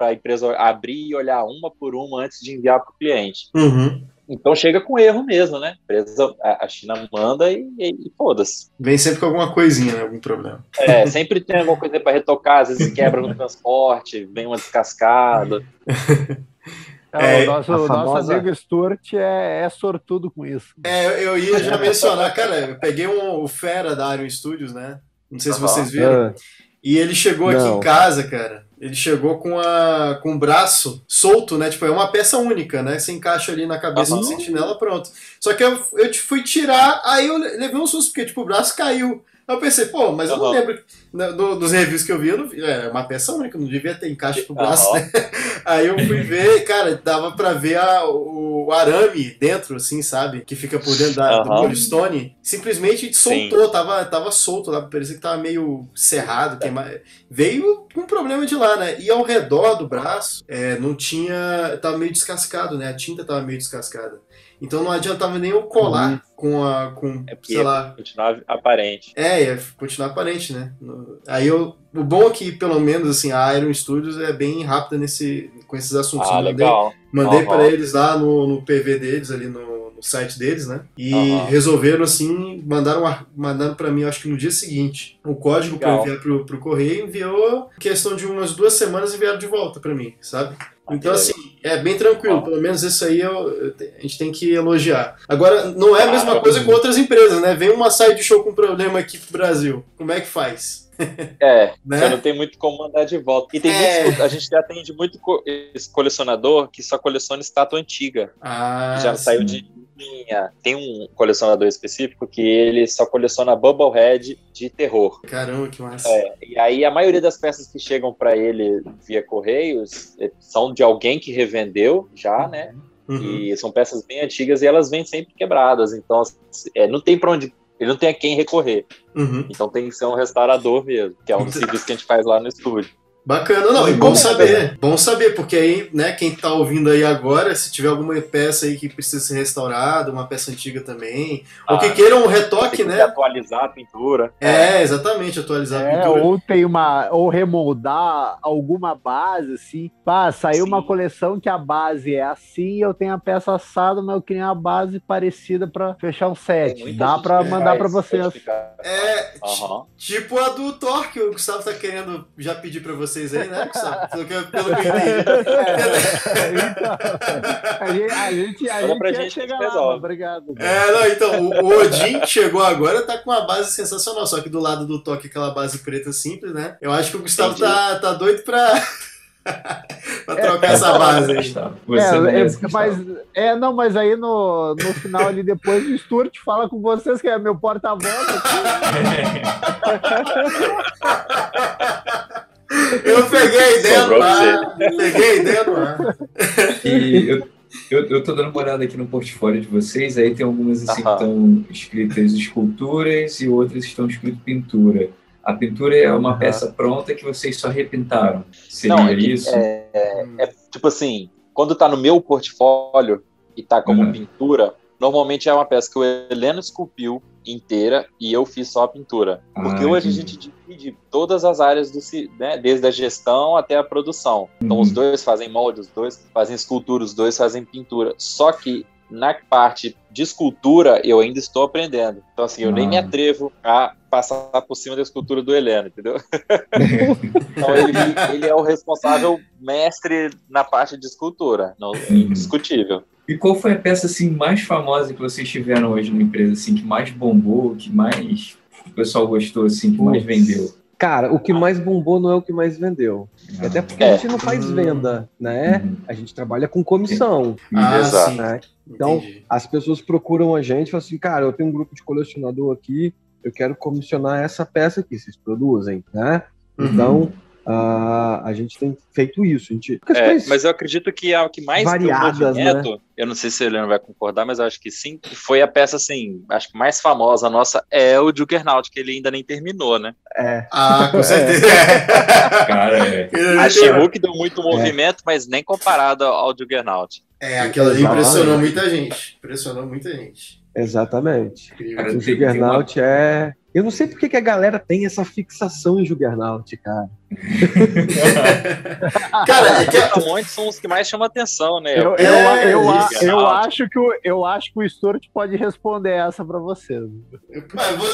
abrir e olhar uma por uma antes de enviar para o cliente. Então chega com erro mesmo, né? A China manda e foda-se. Vem sempre com alguma coisinha, né? Algum problema. Sempre tem alguma coisa para retocar, às vezes quebra no transporte, vem uma descascada. O nosso amigo Stuart é sortudo com isso. Eu ia já mencionar, cara, eu peguei o Fera da Iron Studios, né? Não sei se vocês viram. E ele chegou aqui em casa, cara. Ele chegou com o braço solto, né? Tipo, é uma peça única, né? Você encaixa ali na cabeça do sentinela, pronto. Só que eu fui tirar, aí eu levei um susto, porque tipo, o braço caiu. Aí eu pensei, mas eu não lembro dos reviews que eu vi, é uma peça única, não devia ter encaixe pro braço, né? Aí eu fui ver, cara, dava pra ver o arame dentro, assim, sabe? Que fica por dentro do polystone. Simplesmente soltou, tava solto lá, parecia que tava meio cerrado, veio com problema de lá, né? E ao redor do braço, não tinha, tava meio descascado, né? A tinta tava meio descascada. Então não adiantava nem eu colar sei lá. Continuar aparente. Ia continuar aparente, né? Aí o bom é que, pelo menos, assim, a Iron Studios é bem rápida com esses assuntos. Mandei para eles lá no PV deles, ali no site deles, né? E resolveram, assim, mandaram para mim, acho que no dia seguinte, o código para enviar pro correio, enviou questão de umas 2 semanas, enviaram de volta para mim, sabe? Então, assim, é bem tranquilo. Pelo menos isso aí a gente tem que elogiar. Agora, não é a mesma coisa com outras empresas, né? Vem uma Sideshow com problema aqui pro Brasil. Como é que faz? Né? Você não tem muito como mandar de volta. E tem a gente já atende muito colecionador que só coleciona estátua antiga. Já saiu de linha. Tem um colecionador específico que ele só coleciona Bubblehead de terror. Caramba, que massa. E aí a maioria das peças que chegam para ele via correios são de alguém que revendeu já, né? E são peças bem antigas e elas vêm sempre quebradas. Então, não tem para onde. Ele não tem a quem recorrer. Então tem que ser um restaurador mesmo, que é um dos serviços que a gente faz lá no estúdio. Bacana, não, e bom saber. Bom saber, porque aí, né, quem tá ouvindo aí agora, se tiver alguma peça aí que precisa ser restaurada, uma peça antiga também, ou que queira um retoque, né? Atualizar a pintura. Exatamente, atualizar a pintura. Ou remoldar alguma base, assim. Saiu uma coleção que a base é assim, eu tenho a peça assada, mas eu queria uma base parecida pra fechar um set. Dá pra mandar pra vocês. Tipo a do Thor, que o Gustavo tá querendo já pedir pra vocês aí, né, Gustavo? Pelo que eu entendi. A gente ia chegar lá, obrigado. Então, o Odin chegou agora, tá com uma base sensacional, só que do lado do Toque, aquela base preta simples, né? Eu acho que o Gustavo tá doido pra trocar essa base aí. Mas aí no final ali depois o Stuart fala com vocês que é meu porta-voz Eu peguei a ideia no ar. E eu tô dando uma olhada aqui no portfólio de vocês, aí tem algumas assim que estão escritas esculturas e outras estão escritas pintura. A pintura é uma peça pronta que vocês só repintaram. Seria isso? Tipo assim, quando tá no meu portfólio e tá como pintura, normalmente é uma peça que o Heleno esculpiu inteira e eu fiz só a pintura. Porque hoje a gente divide todas as áreas né, desde a gestão até a produção. Então os dois fazem molde, os dois fazem escultura, os dois fazem pintura. Só que na parte de escultura eu ainda estou aprendendo. Então assim, eu nem me atrevo a passar por cima da escultura do Heleno, entendeu? Então ele é o responsável mestre na parte de escultura, não, indiscutível. E qual foi a peça assim, mais famosa que vocês tiveram hoje na empresa, assim, que mais bombou, que mais o pessoal gostou, assim, que mais vendeu? Cara, o que mais bombou não é o que mais vendeu. Até porque a gente não faz venda, né? A gente trabalha com comissão. Exato. Né? Então, as pessoas procuram a gente e falam assim, cara, eu tenho um grupo de colecionador aqui, eu quero comissionar essa peça aqui, vocês produzem, né? Então, a gente tem feito isso. Mas eu acredito que a que mais variadas, deu movimento, né? Eu não sei se o Heleno vai concordar, mas eu acho que sim, que foi a peça, assim, acho que mais famosa nossa é o Juggernaut, que ele ainda nem terminou, né? Com certeza. Cara, A She-Hulk deu muito movimento, mas nem comparado ao Juggernaut. Aquela ali impressionou muita gente. Exatamente. O Juggernaut é... Eu não sei porque que a galera tem essa fixação em Juggernaut, cara. Cara, é que os tamanhos são os que mais chamam atenção, né? Eu acho que o Stuart pode responder essa pra vocês.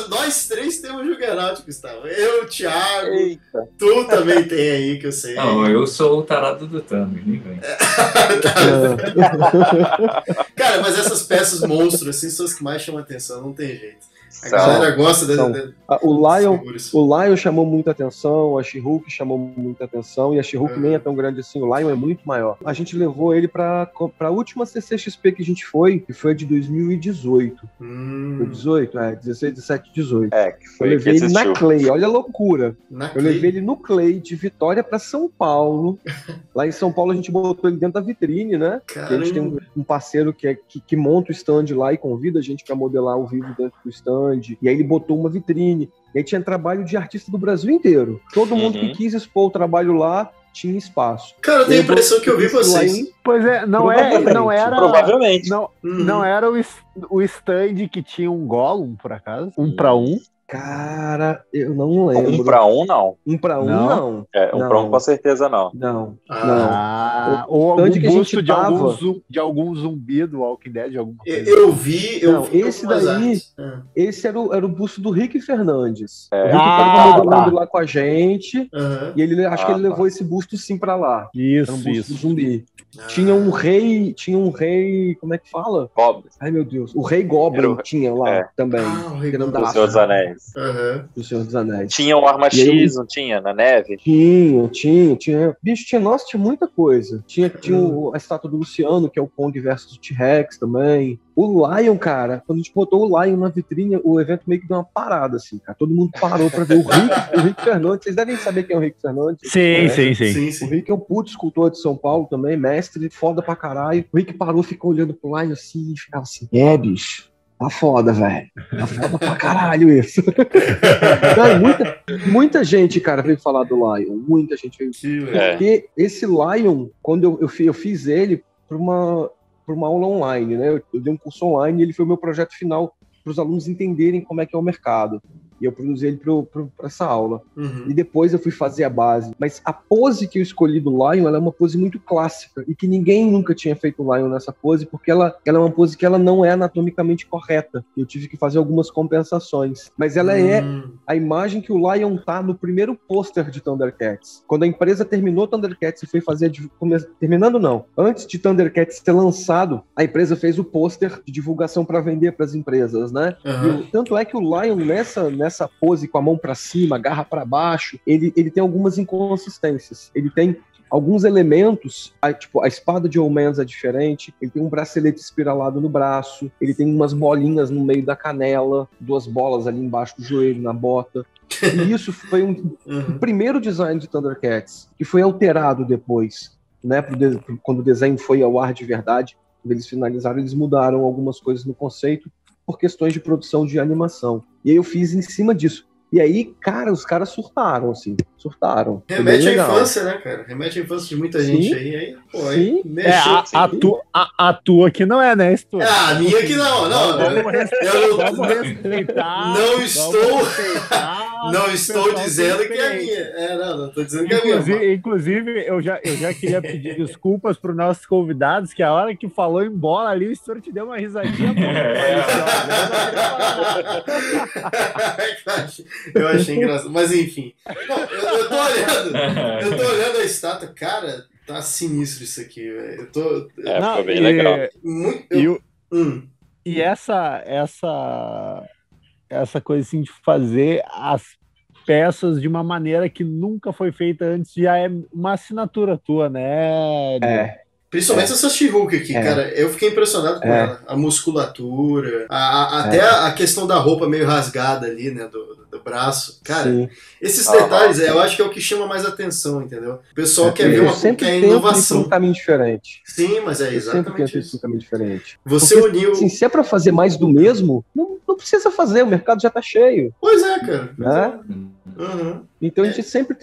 Nós três temos Juggernaut, Gustavo. Eu, o Thiago, tu também tem aí, que eu sei. Não, eu sou o tarado do Thanos, nem vem. Cara, mas essas peças monstros, assim, são as que mais chamam atenção, não tem jeito. A galera gosta o Lion chamou muita atenção, a She-Hulk chamou muita atenção, e a She-Hulk nem é tão grande assim, o Lion é muito maior. A gente levou ele pra a última CCXP que a gente foi, que foi a de 2018. Foi 18? 16, 17, 18. Que foi eu levei ele na Clay, olha a loucura. Eu levei ele no Clay, de Vitória pra São Paulo. Lá em São Paulo a gente botou ele dentro da vitrine, né? A gente tem um parceiro que monta o stand lá e convida a gente pra modelar ao vivo dentro do stand. E aí ele botou uma vitrine. E aí tinha trabalho de artista do Brasil inteiro. Todo mundo que quis expor o trabalho lá tinha espaço. Cara, eu tenho a impressão que eu vi vocês. Pois é, não era. Provavelmente. Não era o stand que tinha um Gollum, por acaso? 1 para 1. Cara, eu não lembro. 1 para 1, não. 1 para 1, não. 1 para 1, com certeza, não. Não. Ou algum busto de algum zumbi do Walking Dead. Eu vi. Esse daí, esse era o busto do Rick Fernandes. O Rick tava modelando lá com a gente. E ele, acho que ele levou esse busto sim pra lá. Isso, era um busto do zumbi. Tinha um rei, como é que fala? Goblin. Ai, meu Deus. O Rei Goblin tinha lá também. O Rei do Senhor dos Anéis. Do Senhor dos Anéis. Tinha o Arma X, não tinha? Na neve? Tinha. Bicho, tinha muita coisa. Tinha a estátua do Luciano, que é o Kong versus o T-Rex também. O Lion, cara, quando a gente botou o Lion na vitrine, o evento meio que deu uma parada, assim, cara. Todo mundo parou pra ver o Rick Fernandes. Vocês devem saber quem é o Rick Fernandes. Sim. O Rick é um puto escultor de São Paulo também, mestre, foda pra caralho. O Rick parou, ficou olhando pro Lion assim, e ficava assim, bicho. Tá foda, velho. Tá foda pra caralho isso. Muita gente, cara, veio falar do Lion. Muita gente veio. Porque esse Lion, quando eu fiz ele pra uma aula online, né? Eu dei um curso online e ele foi o meu projeto final para os alunos entenderem como é que é o mercado. E eu produzi ele para essa aula. E depois eu fui fazer a base. Mas a pose que eu escolhi do Lion, ela é uma pose muito clássica. E que ninguém nunca tinha feito o Lion nessa pose, porque ela é uma pose que ela não é anatomicamente correta. Eu tive que fazer algumas compensações. Mas ela é a imagem que o Lion tá no primeiro pôster de Thundercats. Quando a empresa terminou Thundercats e foi fazer... Terminando não. Antes de Thundercats ser lançado, a empresa fez o pôster de divulgação para vender para as empresas, né? Tanto é que o Lion, nessa pose com a mão para cima, garra para baixo, ele tem algumas inconsistências. Ele tem alguns elementos, tipo, a espada de Old-Mans é diferente, ele tem um bracelete espiralado no braço, ele tem umas bolinhas no meio da canela, 2 bolas ali embaixo do joelho, na bota. E isso foi o primeiro design de Thundercats, que foi alterado depois, né? Quando o desenho foi ao ar de verdade, quando eles finalizaram, eles mudaram algumas coisas no conceito, por questões de produção de animação. E aí eu fiz em cima disso. E aí, cara, os caras surtaram, assim. Surtaram. Remete à infância, né, cara? Remete à infância de muita gente aí. Pô, aí mexeu. A tua que não é, né, Stu? A minha que não. Vamos respeitar. Não estou dizendo que é a minha. Não estou dizendo que é a minha. Inclusive, eu já queria pedir desculpas para os nossos convidados, que a hora que falou em bola ali, o Stuart te deu uma risadinha. Eu achei engraçado. Mas enfim. Não, eu tô olhando a estátua, cara, tá sinistro isso aqui, velho. Ficou bem legal. E essa coisa assim de fazer as peças de uma maneira que nunca foi feita antes, já é uma assinatura tua, né? Principalmente essa She-Hulk aqui, cara. Eu fiquei impressionado com ela. A musculatura, até a questão da roupa meio rasgada ali, né? Do braço. Cara, esses detalhes, eu acho que é o que chama mais atenção, entendeu? O pessoal quer ver inovação. Um caminho diferente. Sim, mas é exatamente isso. Um caminho diferente. Você uniu... Assim, se é pra fazer mais do mesmo, não precisa fazer, o mercado já tá cheio. Pois é, cara. Né? Então a gente sempre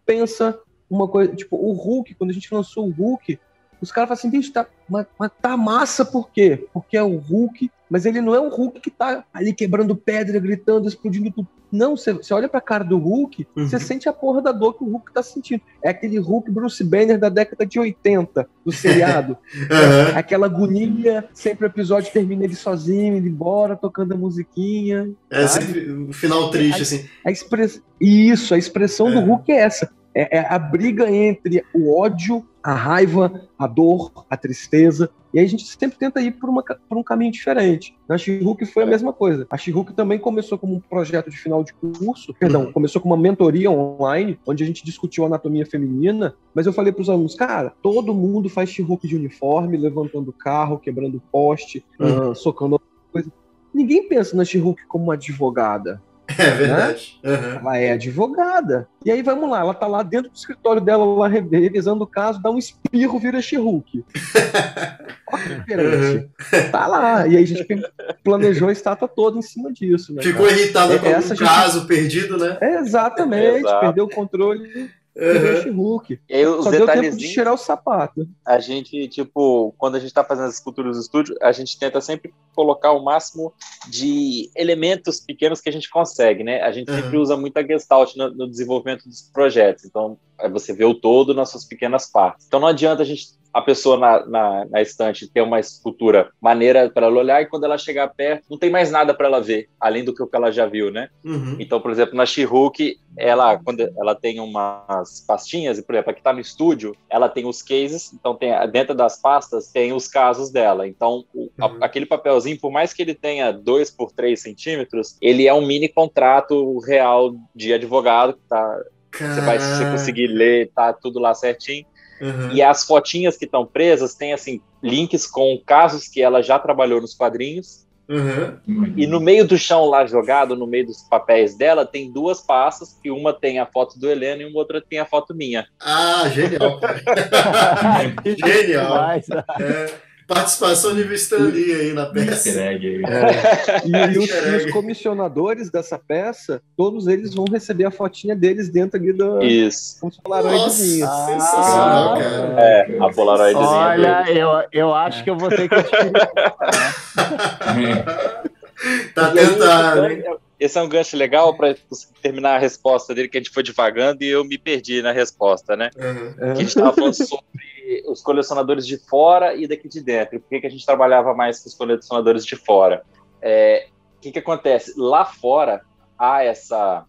pensa uma coisa, tipo, o Hulk, quando a gente lançou o Hulk, os caras falam assim, bicho, mas tá massa por quê? Porque é o Hulk, mas ele não é o Hulk que tá ali quebrando pedra, gritando, explodindo tudo. Não, você olha pra cara do Hulk, você sente a porra da dor que o Hulk tá sentindo. É aquele Hulk Bruce Banner da década de 80, do seriado. Aquela agonia, sempre o episódio termina ele sozinho, indo embora, tocando a musiquinha. Sempre um final triste, assim. A expressão do Hulk é essa. É a briga entre o ódio, a raiva, a dor, a tristeza. E aí a gente sempre tenta ir por um caminho diferente. Na She-Hulk foi a mesma coisa. A She-Hulk também começou como um projeto de final de curso, começou com uma mentoria online, onde a gente discutiu anatomia feminina, mas eu falei para os alunos, cara, todo mundo faz She-Hulk de uniforme, levantando carro, quebrando poste, socando outra coisa. Ninguém pensa na She-Hulk como uma advogada. É verdade. Né? Ela é advogada. E aí, vamos lá, ela tá lá dentro do escritório dela, lá revisando o caso, dá um espirro, vira She-Hulk. Olha que diferente. Tá lá. E aí a gente planejou a estátua toda em cima disso. Né, ficou irritada com um caso perdido, né? Exatamente. Perdeu o controle. She-Hulk. E aí, os só deu tempo de tirar o sapato. A gente, quando a gente tá fazendo as esculturas do estúdio, a gente tenta sempre colocar o máximo de elementos pequenos que a gente consegue, né? A gente sempre usa muito a Gestalt no desenvolvimento dos projetos. Então, você vê o todo nas suas pequenas partes. Então, não adianta a pessoa na estante ter uma escultura maneira para ela olhar e quando ela chegar perto, não tem mais nada para ela ver, além do que ela já viu, né? Então, por exemplo, na She-Hulk, quando ela tem umas pastinhas, e por exemplo, aqui está no estúdio, ela tem os cases, então dentro das pastas tem os casos dela. Então, aquele papelzinho, por mais que ele tenha 2 por 3 centímetros, ele é um mini contrato real de advogado, que tá... Se você conseguir ler, tá tudo lá certinho. E as fotinhas que estão presas tem assim links com casos que ela já trabalhou nos quadrinhos. E no meio do chão lá jogado, no meio dos papéis dela, tem 2 pastas, que uma tem a foto do Heleno e uma outra tem a foto minha. Ah, genial, cara. Genial. Participação de Stan Lee aí na peça. E os comissionadores dessa peça, todos eles vão receber a fotinha deles dentro ali do... Isso. Como Polaroidzinho. Sensacional, cara. A Polaroidzinha. Olha, eu acho que eu vou ter que utilizar. Tá tentando, hein? Esse é um gancho legal para terminar a resposta dele, que a gente foi divagando e eu me perdi na resposta, né? Que a gente estava falando sobre os colecionadores de fora e daqui de dentro. Por que a gente trabalhava mais com os colecionadores de fora? O que acontece? Lá fora há essa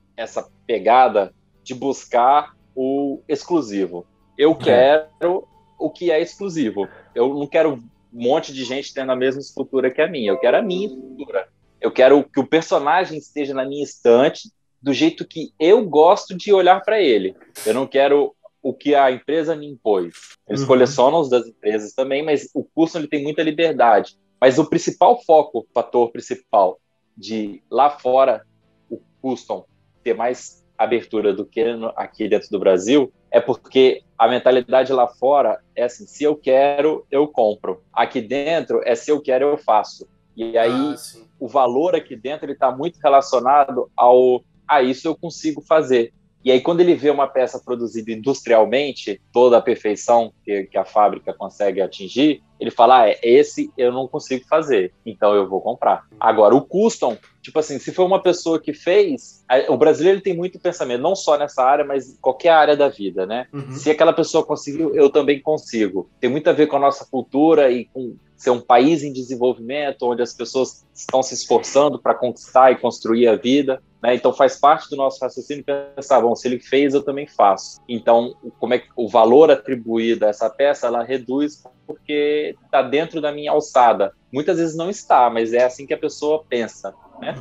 pegada de buscar o exclusivo. Eu quero o que é exclusivo. Eu não quero um monte de gente tendo a mesma escultura que a minha. Eu quero a minha escultura. Eu quero que o personagem esteja na minha estante do jeito que eu gosto de olhar para ele. Eu não quero o que a empresa me impôs. Eles colecionam os das empresas também, mas o custom ele tem muita liberdade. Mas o principal foco, o fator principal de lá fora o custom ter mais abertura do que aqui dentro do Brasil é porque a mentalidade lá fora é assim, se eu quero, eu compro. Aqui dentro é se eu quero, eu faço. E aí o valor aqui dentro está muito relacionado ao isso eu consigo fazer. E aí, quando ele vê uma peça produzida industrialmente, toda a perfeição que a fábrica consegue atingir, ele fala, esse eu não consigo fazer, então eu vou comprar. Agora, o custom, tipo assim, se for uma pessoa que fez, o brasileiro tem muito pensamento, não só nessa área, mas em qualquer área da vida, né? Se aquela pessoa conseguiu, eu também consigo. Tem muito a ver com a nossa cultura e com ser um país em desenvolvimento, onde as pessoas estão se esforçando para conquistar e construir a vida, né? Então faz parte do nosso raciocínio pensar, bom, se ele fez, eu também faço. Então, como é que o valor atribuído a essa peça, ela reduz porque está dentro da minha alçada. Muitas vezes não está, mas é assim que a pessoa pensa, né?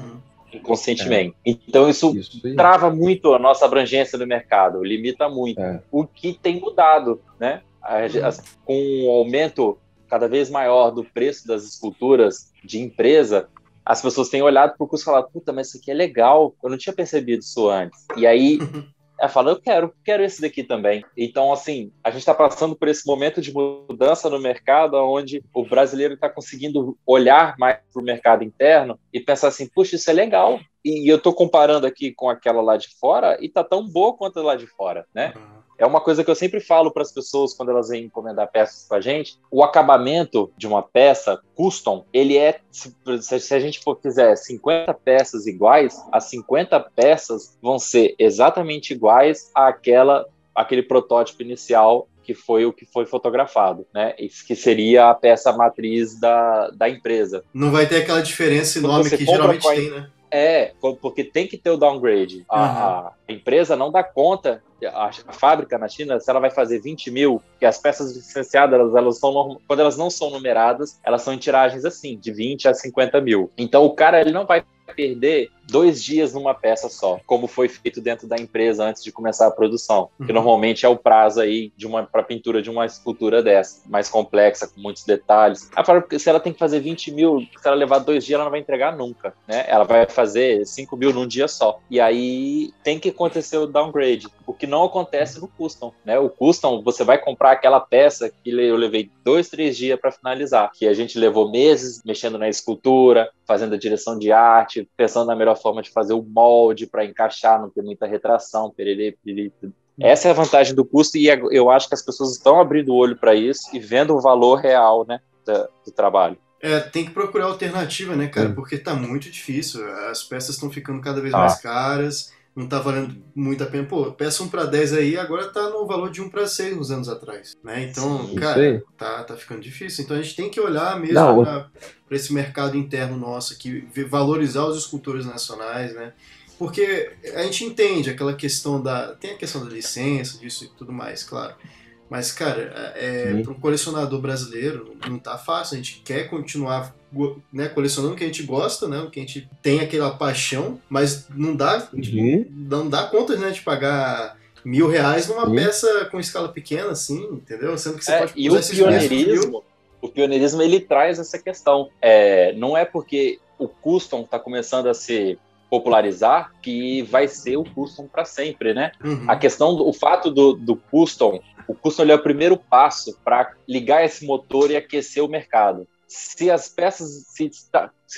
Inconscientemente. Então isso trava muito a nossa abrangência do mercado, limita muito. O que tem mudado, né? Com o aumento cada vez maior do preço das esculturas de empresa, as pessoas têm olhado para o custo e falado, puta, mas isso aqui é legal, eu não tinha percebido isso antes. E aí ela fala, eu quero esse daqui também. Então, assim, a gente está passando por esse momento de mudança no mercado, onde o brasileiro está conseguindo olhar mais para o mercado interno e pensar assim, puxa, isso é legal. E eu estou comparando aqui com aquela lá de fora e está tão boa quanto a lá de fora, né? É uma coisa que eu sempre falo para as pessoas quando elas vêm encomendar peças com a gente. O acabamento de uma peça custom, ele se a gente fizer 50 peças iguais, as 50 peças vão ser exatamente iguais àquele protótipo inicial que foi o que foi fotografado, né? Isso que seria a peça matriz da empresa. Não vai ter aquela diferença enorme que geralmente tem, né? Porque tem que ter o downgrade. A empresa não dá conta, a fábrica na China, se ela vai fazer 20 mil, que as peças licenciadas, elas são, quando elas não são numeradas, elas são em tiragens assim, de 20 a 50 mil. Então o cara ele não vai perder 2 dias numa peça só, como foi feito dentro da empresa antes de começar a produção, que normalmente é o prazo aí para pintura de uma escultura dessa, mais complexa, com muitos detalhes. Se ela tem que fazer 20 mil, se ela levar 2 dias, ela não vai entregar nunca, né? Ela vai fazer 5 mil num dia só. E aí tem que acontecer o downgrade, o que não acontece no custom, né? O custom, você vai comprar aquela peça que eu levei 2, 3 dias para finalizar, que a gente levou meses mexendo na escultura, fazendo a direção de arte, pensando na melhor forma de fazer o molde para encaixar, não ter muita retração, perere. Essa é a vantagem do custo e eu acho que as pessoas estão abrindo o olho para isso e vendo o valor real, né, do trabalho. Tem que procurar alternativa, né, cara? Porque tá muito difícil. As peças estão ficando cada vez mais caras, não tá valendo muito a pena. Pô, peça 1 para 10 aí, agora tá no valor de 1 para 6 uns anos atrás, né? Então, sim, cara, tá ficando difícil. Então a gente tem que olhar mesmo para esse mercado interno nosso aqui, valorizar os escultores nacionais, né? Porque a gente entende aquela questão tem a questão da licença, disso e tudo mais, claro. Mas, cara, para um colecionador brasileiro não tá fácil. A gente quer continuar, né, colecionando o que a gente gosta, né, o que a gente tem aquela paixão, mas não dá, não dá conta, né, de pagar R$1.000 numa peça com escala pequena, assim, entendeu? Sendo que você pode usar o pioneirismo, ele traz essa questão. Não é porque o custom está começando a se popularizar que vai ser o custom para sempre, né? A questão, o fato do custom, o custom ele é o primeiro passo para ligar esse motor e aquecer o mercado. Se as peças se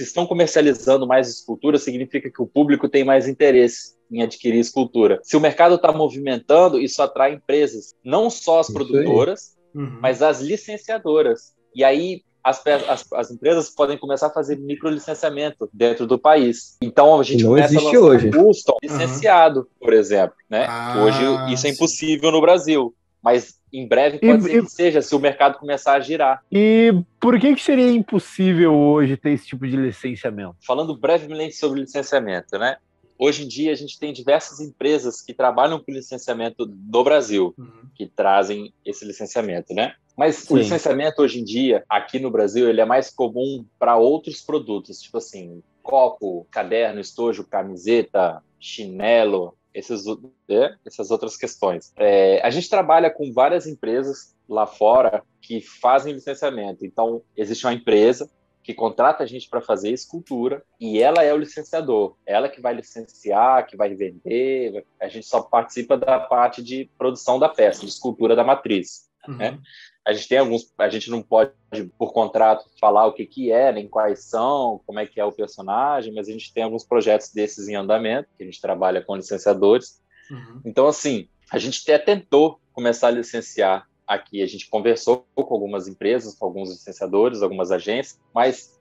estão comercializando mais escultura, significa que o público tem mais interesse em adquirir escultura. Se o mercado está movimentando, isso atrai empresas, não só as produtoras, mas as licenciadoras. E aí as empresas podem começar a fazer microlicenciamento dentro do país. Então a gente começa a lançar hoje custom licenciado, por exemplo, né? Hoje isso é impossível no Brasil. Mas em breve pode ser que seja, se o mercado começar a girar. E por que seria impossível hoje ter esse tipo de licenciamento? Falando brevemente sobre licenciamento, né? Hoje em dia a gente tem diversas empresas que trabalham com licenciamento no Brasil, que trazem esse licenciamento, né? Mas o licenciamento hoje em dia, aqui no Brasil, ele é mais comum para outros produtos, tipo assim, copo, caderno, estojo, camiseta, chinelo, essas outras questões. A gente trabalha com várias empresas lá fora que fazem licenciamento. Então, existe uma empresa que contrata a gente para fazer escultura e ela é o licenciador. Ela que vai licenciar, que vai vender. A gente só participa da parte de produção da peça, de escultura da matriz. né? A gente não pode, por contrato, falar o que é, nem quais são, como é que é o personagem, mas a gente tem alguns projetos desses em andamento, que a gente trabalha com licenciadores. Então, assim, a gente até tentou começar a licenciar aqui. A gente conversou com algumas empresas, com alguns licenciadores, algumas agências, mas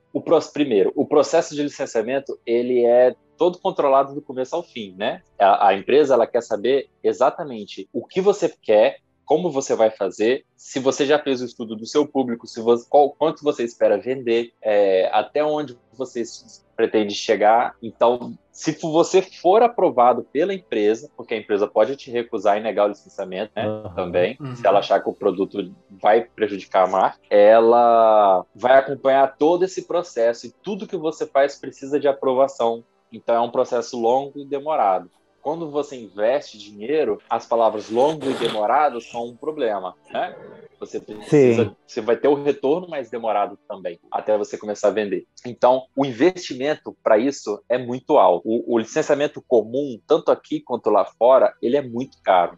primeiro, o processo de licenciamento, ele é todo controlado do começo ao fim, né? A empresa, ela quer saber exatamente o que você quer, como você vai fazer, se você já fez o estudo do seu público, quanto você espera vender, até onde você pretende chegar. Então, se você for aprovado pela empresa, porque a empresa pode te recusar e negar o licenciamento, né, também, se ela achar que o produto vai prejudicar a marca, ela vai acompanhar todo esse processo e tudo que você faz precisa de aprovação. Então, é um processo longo e demorado. Quando você investe dinheiro, as palavras longo e demorado são um problema, né? Você vai ter o retorno mais demorado também, até você começar a vender. Então, o investimento para isso é muito alto. O licenciamento comum, tanto aqui quanto lá fora, ele é muito caro.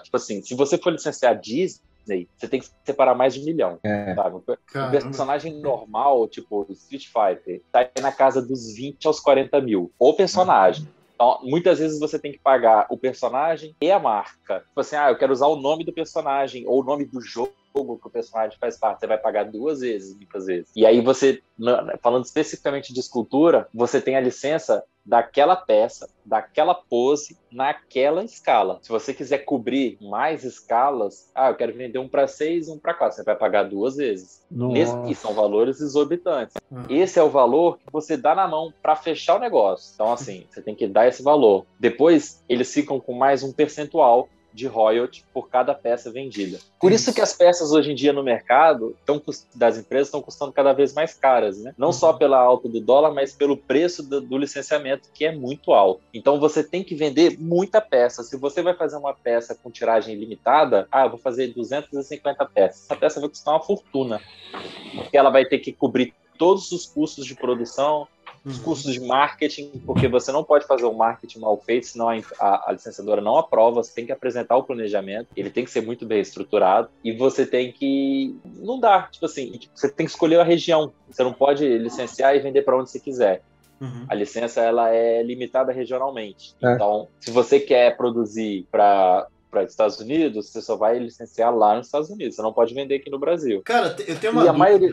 Tipo assim, se você for licenciar Disney, você tem que separar mais de R$1 milhão. Sabe? Um personagem normal, tipo Street Fighter, tá aí na casa dos 20 aos 40 mil. O personagem. Então, muitas vezes você tem que pagar o personagem e a marca. Tipo assim, eu quero usar o nome do personagem ou o nome do jogo que o personagem faz parte. Você vai pagar 2 vezes, muitas vezes. E aí você, falando especificamente de escultura, você tem a licença daquela peça, daquela pose, naquela escala. Se você quiser cobrir mais escalas, eu quero vender um para 6, um para 4. Você vai pagar 2 vezes. E são valores exorbitantes. Esse é o valor que você dá na mão para fechar o negócio. Então, assim, você tem que dar esse valor. Depois, eles ficam com mais um percentual de royalty por cada peça vendida. Por isso que as peças hoje em dia no mercado das empresas estão custando cada vez mais caras, né? Não só pela alta do dólar, mas pelo preço do licenciamento, que é muito alto. Então você tem que vender muita peça. Se você vai fazer uma peça com tiragem limitada, eu vou fazer 250 peças. Essa peça vai custar uma fortuna, porque ela vai ter que cobrir todos os custos de produção, os custos de marketing, porque você não pode fazer um marketing mal feito, senão a licenciadora não aprova. Você tem que apresentar o planejamento, ele tem que ser muito bem estruturado, e você tem que... Não dá, tipo assim, você tem que escolher a região. Você não pode licenciar e vender para onde você quiser. A licença, ela é limitada regionalmente. Então, se você quer produzir para os Estados Unidos, você só vai licenciar lá nos Estados Unidos. Você não pode vender aqui no Brasil. Cara, eu tenho uma dúvida. Maioria...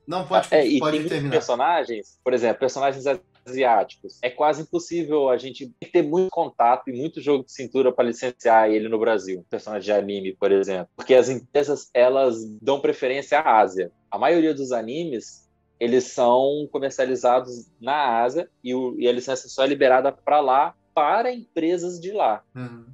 Não, pode tem terminar. Personagens, por exemplo, personagens asiáticos. É quase impossível a gente ter muito contato e muito jogo de cintura para licenciar ele no Brasil. Personagem de anime, por exemplo. Porque as empresas, elas dão preferência à Ásia. A maioria dos animes, eles são comercializados na Ásia e a licença só é liberada para lá, para empresas de lá.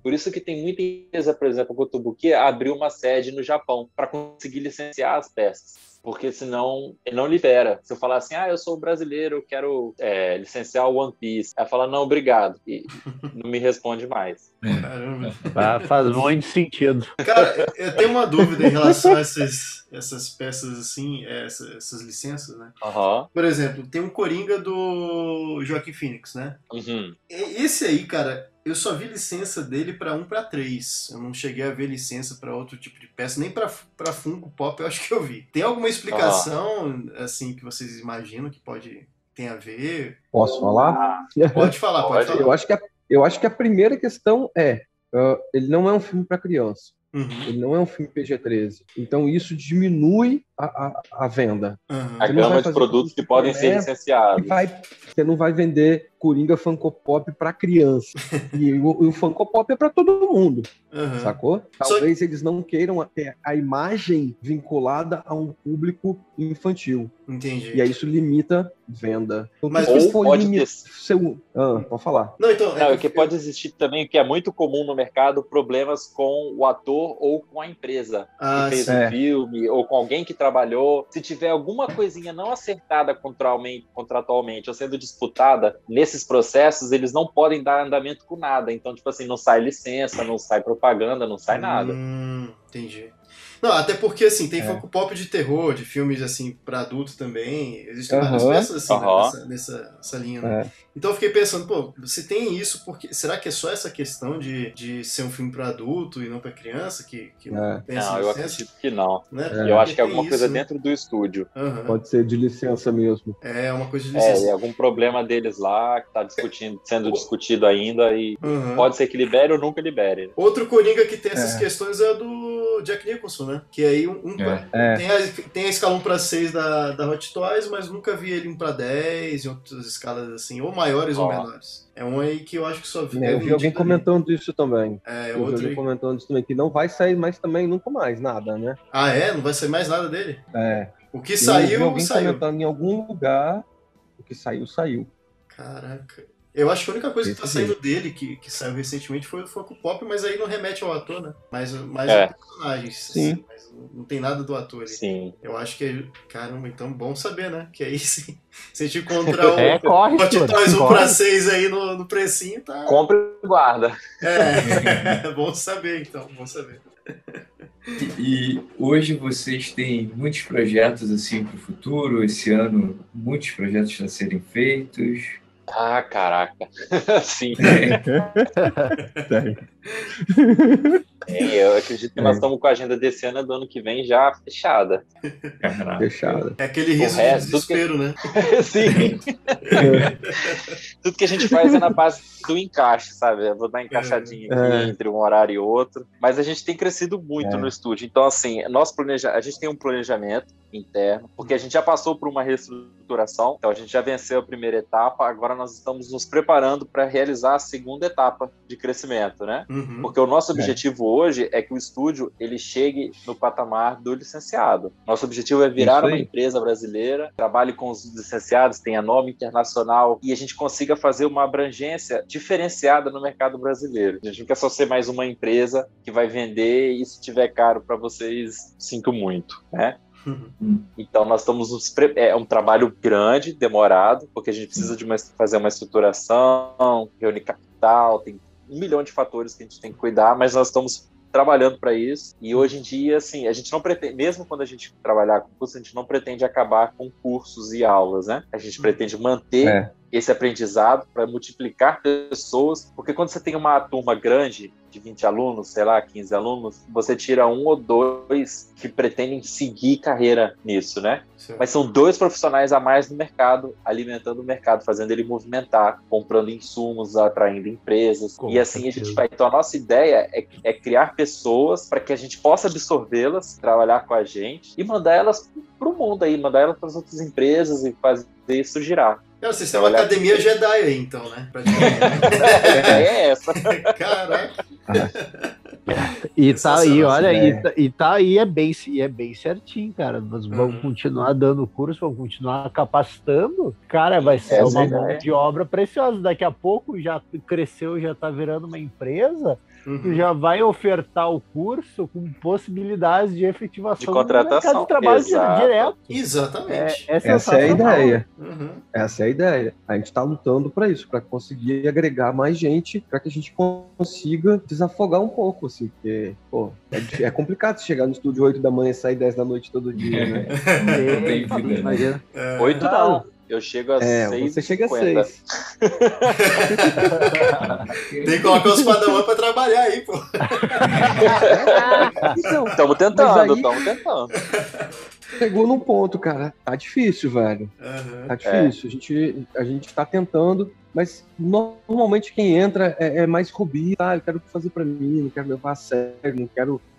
Por isso que tem muita empresa, por exemplo, a Kotobuki abriu uma sede no Japão para conseguir licenciar as peças. Porque senão ele não libera. Se eu falar assim, eu sou brasileiro, eu quero licenciar o One Piece, ela fala, não, obrigado, e não me responde mais. Caramba. Faz muito sentido. Cara, eu tenho uma dúvida em relação a essas peças assim, essas licenças, né? Por exemplo, tem um Coringa do Joaquin Phoenix, né? Esse aí, cara, eu só vi licença dele para 1 para 3. Eu não cheguei a ver licença para outro tipo de peça, nem para Funko Pop eu acho que eu vi. Tem alguma explicação assim que vocês imaginam que tem a ver? Posso falar? Pode falar, pode falar. Eu acho que a primeira questão ele não é um filme para criança. Ele não é um filme PG-13. Então isso diminui a venda. A gama de produtos que podem ser licenciados. Você não vai vender Coringa Funko Pop para criança. E o Funko Pop é para todo mundo. Sacou? Talvez eles não queiram a imagem vinculada a um público infantil. Entendi. E aí isso limita venda. Então, mas pode falar. Que pode existir também, o que é muito comum no mercado, problemas com o ator ou com a empresa que fez o filme, ou com alguém que trabalhou. Se tiver alguma coisinha não acertada contratualmente ou sendo disputada nesses processos, eles não podem dar andamento com nada. Então, tipo assim, não sai licença, não sai propaganda, não sai nada. Entendi. Não, até porque, assim, tem Funko Pop de terror, de filmes, assim, pra adulto também. Existem várias peças, assim, nessa linha, né? Então eu fiquei pensando, pô, você tem isso, porque será que é só essa questão de ser um filme pra adulto e não pra criança? Que tem essa licença? Eu acredito que não. Né? Eu acho que é alguma coisa dentro do estúdio. Pode ser de licença mesmo. É, uma coisa de licença. É algum problema deles lá, que tá sendo discutido ainda, e pode ser que libere ou nunca libere. Outro Coringa que tem essas questões é o do Jack Nicholson, né? Que aí tem a escala 1 pra 6 da Hot Toys, mas nunca vi ele 1 pra 10 em outras escalas assim, ou maiores ou menores. É um aí que eu acho que só vi. Eu vi alguém comentando isso também. Eu vi alguém comentando isso também, que não vai sair mais também, nunca mais, nada, né? Ah, é? Não vai sair mais nada dele? O que saiu, eu vi alguém comentando em algum lugar, o que saiu. Caraca. Eu acho que a única coisa que tá saindo dele, que saiu recentemente, foi o Funko Pop, mas aí não remete ao ator, né? Mais o personagem. Sim. Assim, mas não tem nada do ator ali. Sim. Eu acho que caramba, então bom saber, né? Que aí sim. Se a gente encontrar o Hot Toys 1 pra 6 aí no precinho, tá. Compre e guarda. Bom saber, então. Bom saber. E hoje vocês têm muitos projetos assim para o futuro. Esse ano, muitos projetos a serem feitos. Ah, caraca. Sim. Eu acredito que nós estamos com a agenda desse ano e do ano que vem já fechada. Fechada. É aquele riso de desespero, né? Sim. Tudo que a gente faz é na base do encaixe, sabe? Eu vou dar encaixadinho aqui entre um horário e outro. Mas a gente tem crescido muito no estúdio. Então, assim, a gente tem um planejamento interno, porque a gente já passou por uma reestruturação, então a gente já venceu a primeira etapa, agora nós estamos nos preparando para realizar a segunda etapa de crescimento, né? Porque o nosso objetivo hoje é que o estúdio ele chegue no patamar do licenciado. Nosso objetivo é virar uma empresa brasileira, trabalhe com os licenciados, tenha nome internacional e a gente consiga fazer uma abrangência diferenciada no mercado brasileiro. A gente não quer só ser mais uma empresa que vai vender e se tiver caro para vocês, sinto muito, né? Então nós estamos é um trabalho grande, demorado, porque a gente precisa fazer uma estruturação, reunir capital, tem 1 milhão de fatores que a gente tem que cuidar, mas nós estamos trabalhando para isso. E hoje em dia, assim, a gente não pretende, mesmo quando a gente trabalhar com curso, a gente não pretende acabar com cursos e aulas, né? A gente pretende manter esse aprendizado para multiplicar pessoas, porque quando você tem uma turma grande de 20 alunos, sei lá, 15 alunos, você tira 1 ou 2 que pretendem seguir carreira nisso, né? Sim. Mas são 2 profissionais a mais no mercado, alimentando o mercado, fazendo ele movimentar, comprando insumos, atraindo empresas. E assim a gente vai. Então a nossa ideia é criar pessoas para que a gente possa absorvê-las, trabalhar com a gente e mandar elas para o mundo aí, mandar elas para as outras empresas e fazer isso girar. Vocês têm uma academia Jedi aí, então, né? É essa. Caraca. E tá aí, olha, e tá aí, é bem certinho, cara. Nós vamos continuar dando curso, vamos continuar capacitando. Cara, vai ser uma mão de obra preciosa. Daqui a pouco já cresceu, já tá virando uma empresa. Tu já vai ofertar o curso com possibilidades de efetivação de contratação de trabalho direto. Exatamente. Essa é a ideia. Essa é a ideia. A gente está lutando para isso, para conseguir agregar mais gente, para que a gente consiga desafogar um pouco, assim, porque, pô, é complicado chegar no estúdio 8 da manhã e sair 10 da noite todo dia, né? Imagina. 8 não. Eu chego às 6h50. Você chega às 6. Tem que colocar os padawan pra trabalhar aí, pô. Estamos tentando. Chegou num ponto, cara. Tá difícil, velho. Tá difícil. A gente tá tentando, mas normalmente quem entra é mais hobby, tá? Eu quero fazer pra mim, não quero levar a sério,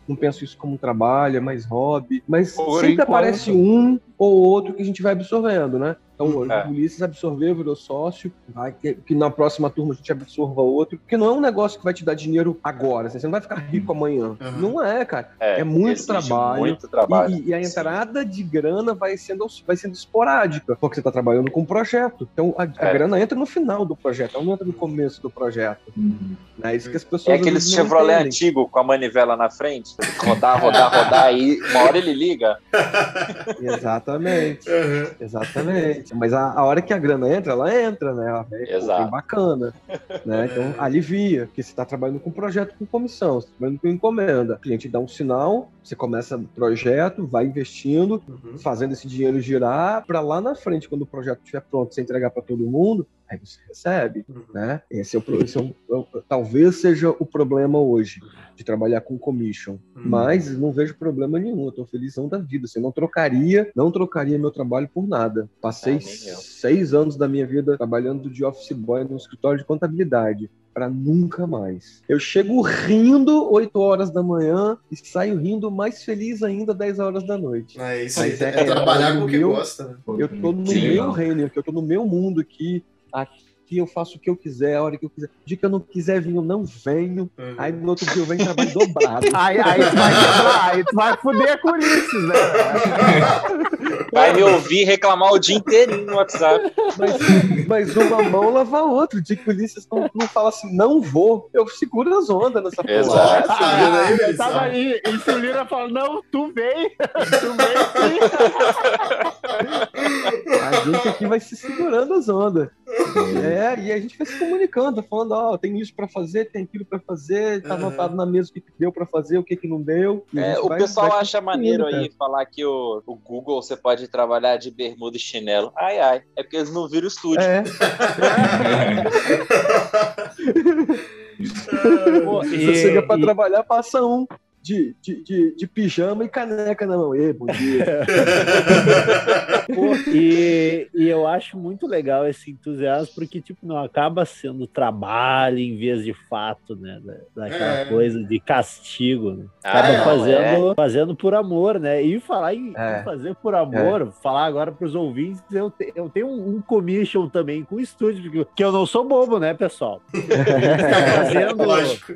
não penso isso como um trabalho, é mais hobby. Mas sempre aparece um ou outro que a gente vai absorvendo, né? Então, o Ulisses absorveu, virou sócio, vai que na próxima turma a gente absorva outro, porque não é um negócio que vai te dar dinheiro agora, assim, você não vai ficar rico amanhã. Não é, cara. É muito trabalho. E a entrada de grana vai sendo esporádica, porque você está trabalhando com um projeto. Então, a grana entra no final do projeto, ela não entra no começo do projeto. É isso que as pessoas. É aquele Chevrolet antigo com a manivela na frente, rodar, e uma hora ele liga. Exatamente. Exatamente. Mas a hora que a grana entra, ela entra, né? Exato. Bem bacana, né? Então, alivia, porque você está trabalhando com projeto com comissão, você está trabalhando com encomenda. O cliente dá um sinal, você começa o projeto, vai investindo, fazendo esse dinheiro girar, para lá na frente, quando o projeto estiver pronto, você entregar para todo mundo, aí você recebe, né? Esse talvez seja o problema hoje, de trabalhar com commission. Mas não vejo problema nenhum, eu tô felizão da vida. Assim, não trocaria meu trabalho por nada. Passei 6 anos da minha vida trabalhando de office boy no escritório de contabilidade, para nunca mais. Eu chego rindo 8 horas da manhã e saio rindo mais feliz ainda 10 horas da noite. Isso aí é trabalhar com o que gosta, né? Eu tô no meu reino, eu tô no meu mundo aqui eu faço o que eu quiser, a hora que eu quiser. O dia que eu não quiser vir, eu não venho. Aí no outro dia eu venho trabalho dobrado. Aí tu vai quebrar, aí tu vai foder com isso, né? Vai me ouvir reclamar o dia inteirinho no WhatsApp. Mas uma mão lava a outra. O dia que o Ulisses não fala assim, não vou, eu seguro as ondas nessa porra. Exato. Eu tava ali, e se o Lira fala, não, tu vem. Tu vem sim. A gente aqui vai se segurando as ondas. E a gente vai se comunicando, falando, tem isso pra fazer, tem aquilo pra fazer, tá anotado na mesa o que deu pra fazer, o que não deu. O pessoal acha maneiro aí falar que o Google você pode trabalhar de bermuda e chinelo. Ai, é porque eles não viram o estúdio. Se seria pra trabalhar, passa um de pijama e caneca na mão. Bom dia. E eu acho muito legal esse entusiasmo, porque tipo, não acaba sendo trabalho em vez de fato, né? Daquela coisa de castigo, né? Acaba fazendo por amor, né? E falar em fazer por amor, falar agora para os ouvintes, eu tenho um commission também com o estúdio, porque eu não sou bobo, né, pessoal? Tá fazendo... Lógico.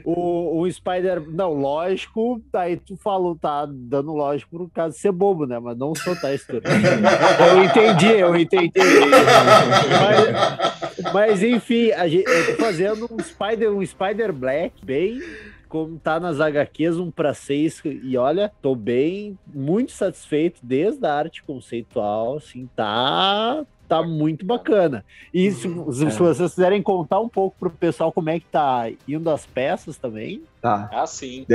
O Spider... Não, lógico, aí tu falou, tá dando lógico por causa de ser bobo, né? Mas não soltar isso tudo. Eu entendi. Mas enfim, eu tô fazendo um Spider Black bem... como tá nas HQs, 1:6, e olha, tô muito satisfeito desde a arte conceitual, assim, tá muito bacana. E se vocês quiserem contar um pouco pro pessoal como é que tá indo as peças também. Tá. Sim.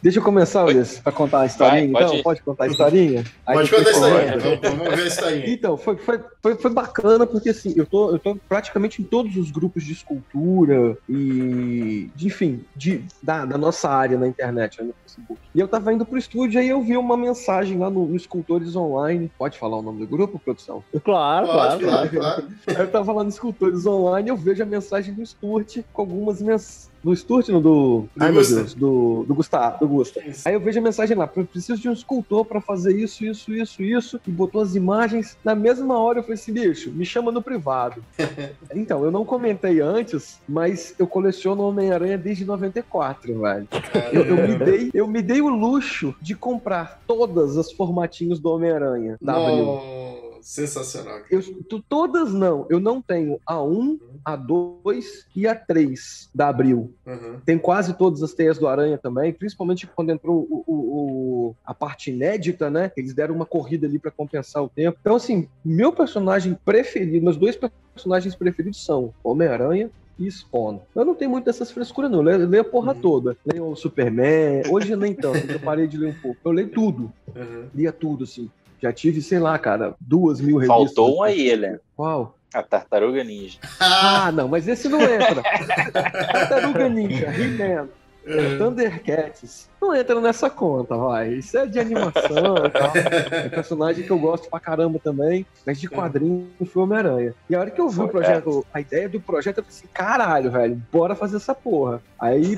Deixa eu começar, Ulisses, pra contar a historinha. Pode contar a historinha? Pode contar a historinha. Vamos ver a historinha. Então, foi bacana, porque assim, eu tô praticamente em todos os grupos de escultura e, enfim, da nossa área na internet, né, no Facebook. E eu tava indo pro estúdio, aí eu vi uma mensagem lá no Escultores Online. Pode falar o nome do grupo, produção? Claro. Aí eu tava lá no Escultores Online, eu vejo a mensagem do Sturt com algumas mensagens. Do Sturt, não, do... Ai, meu Deus, do Gustavo. Aí eu vejo a mensagem lá, preciso de um escultor pra fazer isso, e botou as imagens. Na mesma hora eu falei assim, bicho, me chama no privado. Então, eu não comentei antes, mas eu coleciono Homem-Aranha desde 94, velho. Eu me dei o luxo de comprar todas as formatinhos do Homem-Aranha da Abril. Sensacional. Todas não. Eu não tenho a 1, a 2 e a 3 da Abril. Tem quase todas as teias do Aranha também, principalmente quando entrou a parte inédita, né? Eles deram uma corrida ali pra compensar o tempo. Então, assim, meus dois personagens preferidos são Homem-Aranha e Spawn. Eu não tenho muito dessas frescuras, não. Eu leio a porra toda. Leio o Superman. Hoje nem tanto, eu parei de ler um pouco. Eu leio tudo. Lia tudo, assim. Já tive, sei lá, cara, 2.000 revistas. Faltou um aí, Helena. Qual? A Tartaruga Ninja. Não, mas esse não entra. Tartaruga Ninja, He-Man, Thundercats, não entra nessa conta, vai. Isso é de animação e tal. É personagem que eu gosto pra caramba também, mas de quadrinho foi Homem-Aranha. E a hora que eu vi o projeto, a ideia do projeto, eu falei assim, caralho, velho, bora fazer essa porra. Aí,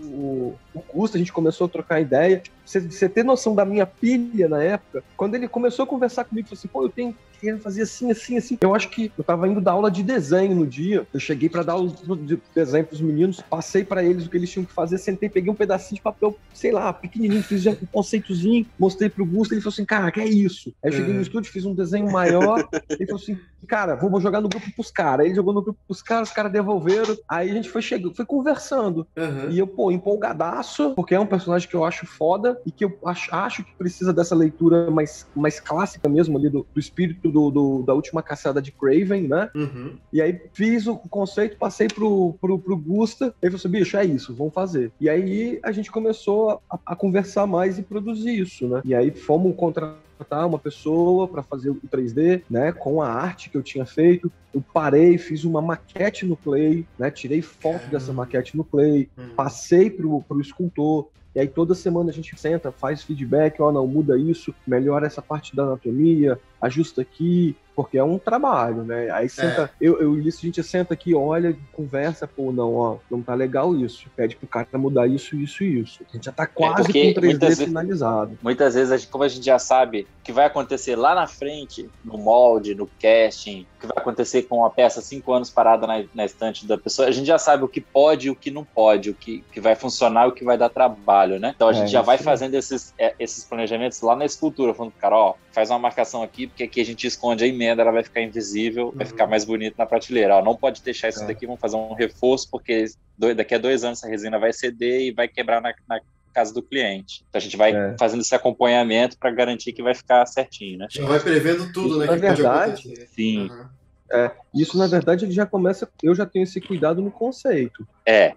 o Gusto, a gente começou a trocar ideia. Você ter noção da minha pilha na época, quando ele começou a conversar comigo, falou assim, pô, eu tenho que fazer assim. Eu acho que eu tava indo dar aula de desenho no dia, eu cheguei pra dar aula de desenho pros meninos, passei pra eles o que eles tinham que fazer, sentei, peguei um pedacinho de papel, sei lá, pequenininho, fiz um conceitozinho, mostrei pro Gusto, ele falou assim, cara, que é isso? Aí eu cheguei no estúdio, fiz um desenho maior, ele falou assim, cara, vou jogar no grupo pros caras. Aí ele jogou no grupo pros caras, os caras devolveram, aí a gente foi conversando. E eu, empolgadaço, isso porque é um personagem que eu acho foda e que eu acho que precisa dessa leitura mais clássica mesmo ali do espírito da última caçada de Craven, né? Uhum. E aí fiz o conceito, passei pro Gusta, ele falou assim, bicho, é isso, vamos fazer. E aí a gente começou a conversar mais e produzir isso, né? E aí fomos contratar uma pessoa para fazer o 3D, né? Com a arte que eu tinha feito. Eu parei, fiz uma maquete no Clay, né? Tirei foto dessa maquete no Clay, passei pro escultor. E aí toda semana a gente senta, faz feedback, não, muda isso, melhora essa parte da anatomia, ajusta aqui, porque é um trabalho, né? Aí senta, eu e o Ulisses, a gente senta aqui, olha, conversa, não tá legal isso, pede pro cara mudar isso, isso e isso. A gente já tá quase com o 3D finalizado. Muitas vezes, como a gente já sabe o que vai acontecer lá na frente, no molde, no casting, o que vai acontecer com uma peça 5 anos parada na estante da pessoa, a gente já sabe o que pode e o que não pode, o que vai funcionar e o que vai dar trabalho, né? Então a gente já vai fazendo esses planejamentos lá na escultura, falando pro cara, faz uma marcação aqui, porque aqui a gente esconde a emenda, ela vai ficar invisível, vai ficar mais bonito na prateleira. Não pode deixar isso daqui, vamos fazer um reforço, porque daqui a 2 anos essa resina vai ceder e vai quebrar na casa do cliente. Então a gente vai fazendo esse acompanhamento para garantir que vai ficar certinho, né? Já vai prevendo tudo, né? Na verdade, sim. Isso, na verdade, ele já começa. Eu já tenho esse cuidado no conceito.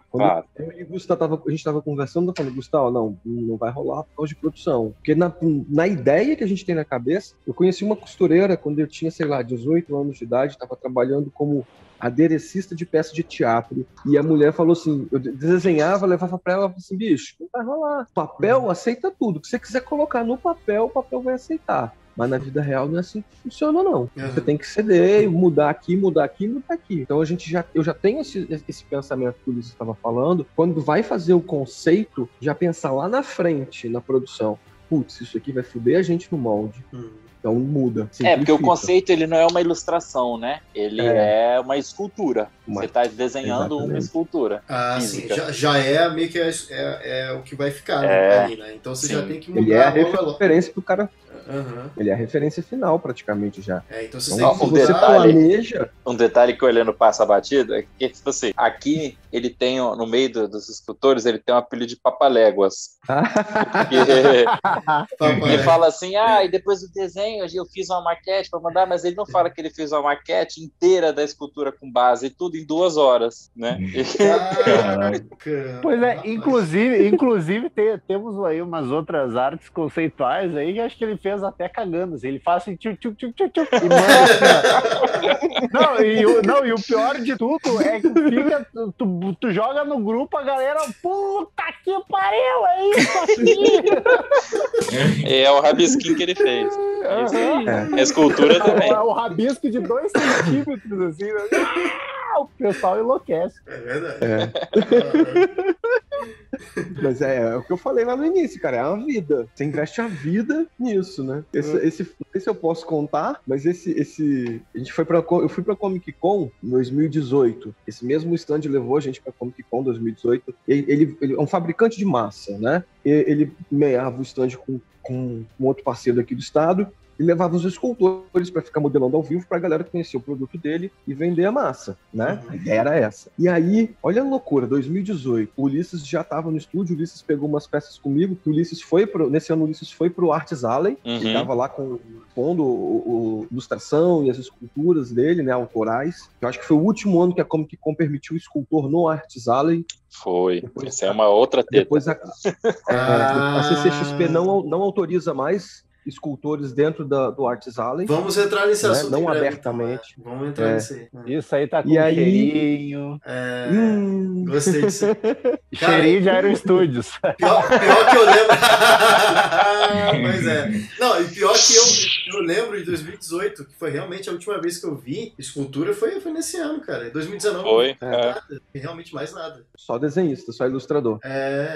Claro. Eu e o Gustavo, a gente estava conversando, eu falei, Gustavo, não vai rolar por causa de produção. Porque na ideia que a gente tem na cabeça, eu conheci uma costureira quando eu tinha, 18 anos de idade, estava trabalhando como aderecista de peça de teatro, e a mulher falou assim, eu desenhava, levava para ela, falou assim, bicho, não vai rolar. Papel aceita tudo. O que você quiser colocar no papel, o papel vai aceitar. Mas na vida real não é assim que funciona, não. Você tem que ceder, mudar aqui, mudar aqui, mudar aqui. Então eu já tenho esse pensamento que o Ulisses estava falando. Quando vai fazer o conceito, já pensar lá na frente, na produção. Putz, isso aqui vai foder a gente no molde. Então muda. Porque o conceito ele não é uma ilustração, né? Ele é uma escultura. Você está desenhando uma escultura. Sim. Já é meio que é o que vai ficar ali, né? Então você já tem que mudar. Ele é a referência pro cara. Ele é a referência final, praticamente, já. Então você tem que você planeja... Um detalhe que o Heleno passa a batida é que, tipo assim, aqui ele tem, no meio dos escultores, ele tem um apelido de papaléguas. Ele fala assim, e depois do desenho eu fiz uma maquete para mandar, mas ele não fala que ele fez uma maquete inteira da escultura com base, tudo em 2 horas, né? Pois é, inclusive temos aí umas outras artes conceituais aí que acho que ele fez até cagando, assim. Ele faz assim, tchuc, e manda assim, e o pior de tudo é que tu joga no grupo, a galera, puta que pariu, é isso aqui! É o rabisquinho que ele fez. A escultura também. O rabisco de 2 centímetros, assim, né? O pessoal enlouquece. É verdade. Mas é o que eu falei lá no início, cara, é uma vida. Você investe a vida nisso, né? Esse eu posso contar, mas eu fui pra Comic Con em 2018. Esse mesmo stand levou a gente pra Comic Con 2018. Ele é um fabricante de massa, né? Ele meava o stand com um outro parceiro aqui do estado e levava os escultores para ficar modelando ao vivo para a galera conhecer o produto dele e vender a massa, né? A ideia era essa. E aí, olha a loucura, 2018, o Ulisses já estava no estúdio, o Ulisses pegou umas peças comigo, que nesse ano o Ulisses foi pro Arts Alley, ele estava lá pondo ilustração e as esculturas dele, né, autorais. Eu acho que foi o último ano que a Comic Con permitiu o escultor no Arts Alley. Foi. Essa é uma outra teta. Depois a CCXP não autoriza mais escultores dentro do Arts Alley. Vamos entrar nesse assunto. Não abertamente. Então, vamos entrar nesse aí. Isso aí tá com cheirinho. Gostei disso. Cheirinho de Aero Studios. Pior que eu lembro. Pois é. Não, e pior que eu lembro de 2018, que foi realmente a última vez que eu vi escultura, foi nesse ano, cara. Em 2019. Foi. Nada. Realmente mais nada. Só desenhista, só ilustrador.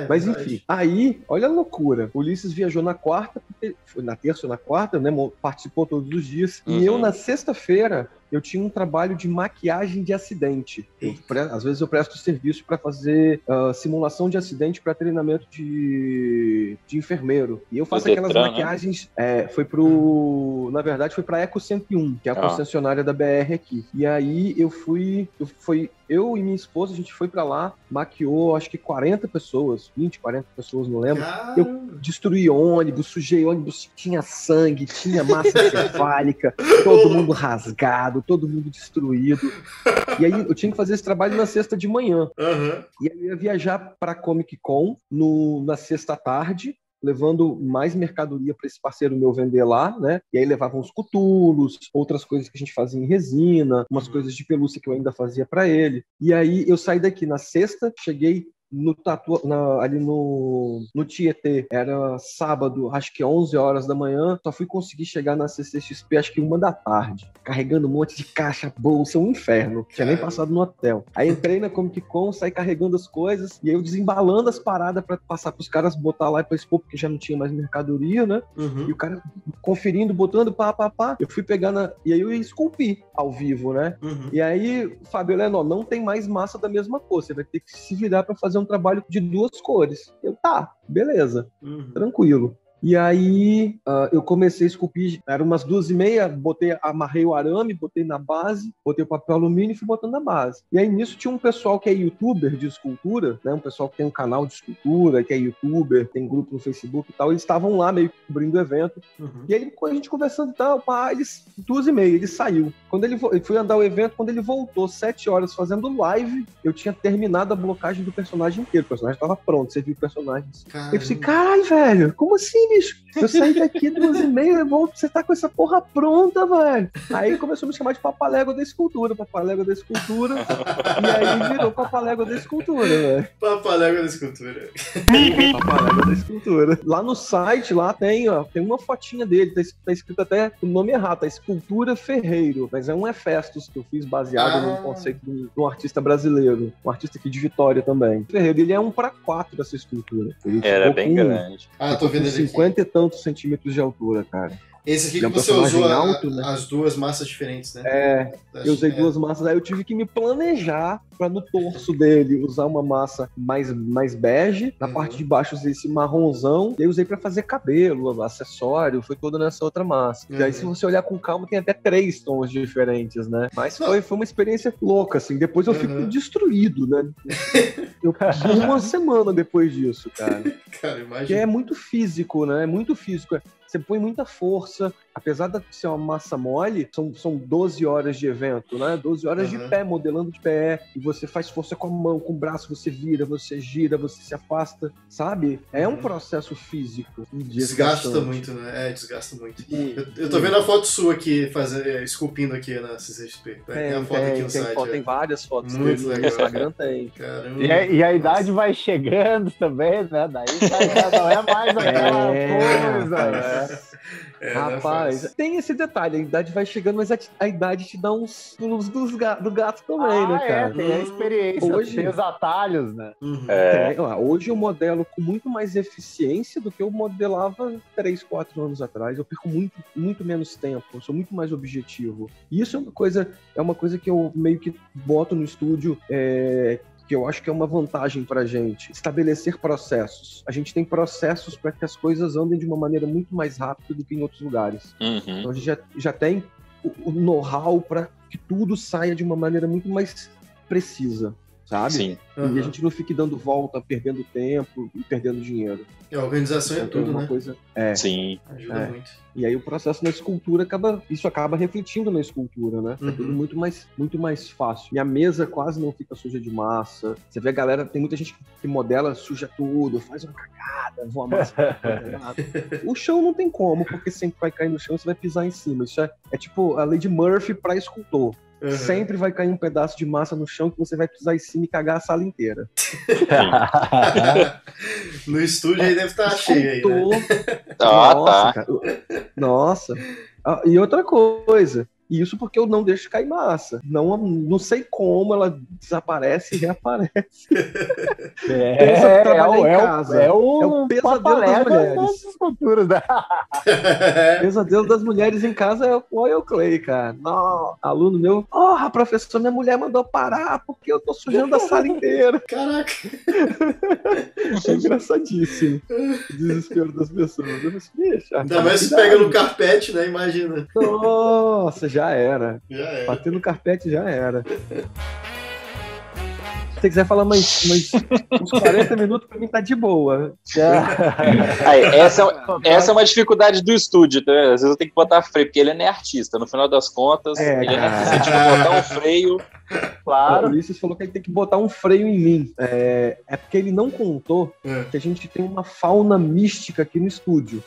Mas enfim, aí, olha a loucura. O Ulisses viajou na quarta, foi na terça ou na quarta, né? Participou todos os dias. E eu, na sexta-feira, eu tinha um trabalho de maquiagem de acidente. Às vezes eu presto serviço para fazer simulação de acidente para treinamento de enfermeiro. E eu faço aquelas maquiagens. Na verdade, foi para Eco 101, que é a concessionária da BR aqui. E aí eu fui eu e minha esposa, a gente foi pra lá, maquiou, acho que 40 pessoas, 20, 40 pessoas, não lembro. Eu destruí ônibus, sujei ônibus, tinha sangue, tinha massa cefálica, todo mundo rasgado, todo mundo destruído. E aí eu tinha que fazer esse trabalho na sexta de manhã. E aí eu ia viajar pra Comic Con na sexta tarde, levando mais mercadoria para esse parceiro meu vender lá, né? E aí levavam uns cutulos, outras coisas que a gente fazia em resina, umas coisas de pelúcia que eu ainda fazia para ele. E aí eu saí daqui na sexta, cheguei ali no Tietê, era sábado, acho que 11 horas da manhã, só fui conseguir chegar na CCXP acho que 1 da tarde, carregando um monte de caixa, bolsa, um inferno, tinha nem passado no hotel. Aí entrei na Comic Con, saí carregando as coisas, e aí eu desembalando as paradas pra passar pros caras botar lá e pra expor, porque já não tinha mais mercadoria, né? E o cara conferindo, botando, eu fui pegar e aí eu esculpi ao vivo, né? E aí, Fábio Lenó, não tem mais massa da mesma cor, você vai ter que se virar pra fazer um trabalho de 2 cores. Eu, tá, beleza, tranquilo. E aí eu comecei a esculpir, era umas 2h30, amarrei o arame, botei na base, botei o papel alumínio e fui botando na base. E aí nisso tinha um pessoal que é youtuber de escultura, né? Um pessoal que tem um canal de escultura, que é youtuber, tem grupo no Facebook e tal, eles estavam lá meio que cobrindo o evento. E aí a gente conversando e tal, 2h30, ele saiu. Quando ele foi andar o evento, quando ele voltou 7 horas fazendo live, eu tinha terminado a blocagem do personagem inteiro. O personagem estava pronto, você viu o personagem. Eu pensei, caralho, velho, como assim, bicho? Eu saí daqui 2h30, eu volto, você tá com essa porra pronta, velho. Aí começou a me chamar de Papalégua da Escultura, e aí virou Papalégua da Escultura, velho. Papalégua da Escultura. Papalégua da Escultura. Lá no site, lá tem uma fotinha dele, tá escrito até o nome errado, tá Escultura Ferreiro, mas é um Hefestos que eu fiz baseado no conceito de um artista brasileiro, um artista aqui de Vitória também. Ferreiro, ele é 1:4 dessa escultura. Era bem grande. Tô vendo ele 50 e tantos centímetros de altura, cara. Esse aqui que você usou alto, né? As 2 massas diferentes, né? Eu usei 2 massas, aí eu tive que me planejar para no torso dele usar uma massa mais bege, na parte de baixo usei esse marronzão, e aí usei para fazer cabelo, acessório, foi toda nessa outra massa. E aí se você olhar com calma, tem até 3 tons diferentes, né? Mas foi uma experiência louca, assim, depois eu fico destruído, né? Eu durmo uma semana depois disso, cara. Cara, imagina. Que é muito físico, né? É muito físico. Você põe muita força, apesar de ser uma massa mole, são 12 horas de evento, né? 12 horas de pé, modelando de pé, e você faz força com a mão, com o braço, você vira, você gira, você se afasta, sabe? É um processo físico. Desgasta muito, né? Desgasta muito. Eu tô vendo a foto sua aqui, esculpindo aqui na CCXP. Tem a foto aqui no site. Tem várias fotos muito legal. No Instagram tem. E a idade vai chegando também, né? Daí já não é mais aquela coisa, né? Rapaz, tem esse detalhe, a idade vai chegando, mas a idade te dá uns do gato também, né, cara? Tem a experiência, hoje, tem os atalhos, né? Hoje eu modelo com muito mais eficiência do que eu modelava 3, 4 anos atrás. Eu perco muito menos tempo, eu sou muito mais objetivo. E isso é uma coisa que eu meio que boto no estúdio, que eu acho que é uma vantagem pra gente, estabelecer processos. A gente tem processos para que as coisas andem de uma maneira muito mais rápida do que em outros lugares. Então a gente já tem o know-how para que tudo saia de uma maneira muito mais precisa, sabe? Sim. E a gente não fique dando volta, perdendo tempo e perdendo dinheiro. A organização é tudo, né? Sim. Ajuda muito. E aí o processo na escultura acaba refletindo na escultura, né? É tudo muito mais fácil. E a mesa quase não fica suja de massa. Você vê a galera, tem muita gente que modela, suja tudo, faz uma cagada, voa massa. O chão não tem como, porque sempre vai cair no chão, você vai pisar em cima. Isso é tipo a lei de Murphy para escultor. Sempre vai cair um pedaço de massa no chão que você vai pisar em cima e cagar a sala inteira. No estúdio aí deve estar cheio aí, né? Nossa, cara. Nossa. E outra coisa, e isso porque eu não deixo cair massa. Não sei como ela desaparece e reaparece. É o pesadelo das mulheres. Esculturas, né? O pesadelo das mulheres em casa é o Oil Clay, cara. Não, aluno meu, professor, minha mulher mandou parar porque eu tô sujando a sala inteira. Caraca. É engraçadíssimo. O desespero das pessoas. Ainda mais se pega no carpete, né? Imagina. Nossa, já era. Bater no carpete já era. Se você quiser falar mais uns 40 minutos, pra mim tá de boa. Aí, essa é uma dificuldade do estúdio, tá? Às vezes eu tenho que botar freio, porque ele não é artista. No final das contas, ele necessita botar um freio. Claro. O Ulisses falou que ele tem que botar um freio em mim. É porque ele não contou que a gente tem uma fauna mística aqui no estúdio.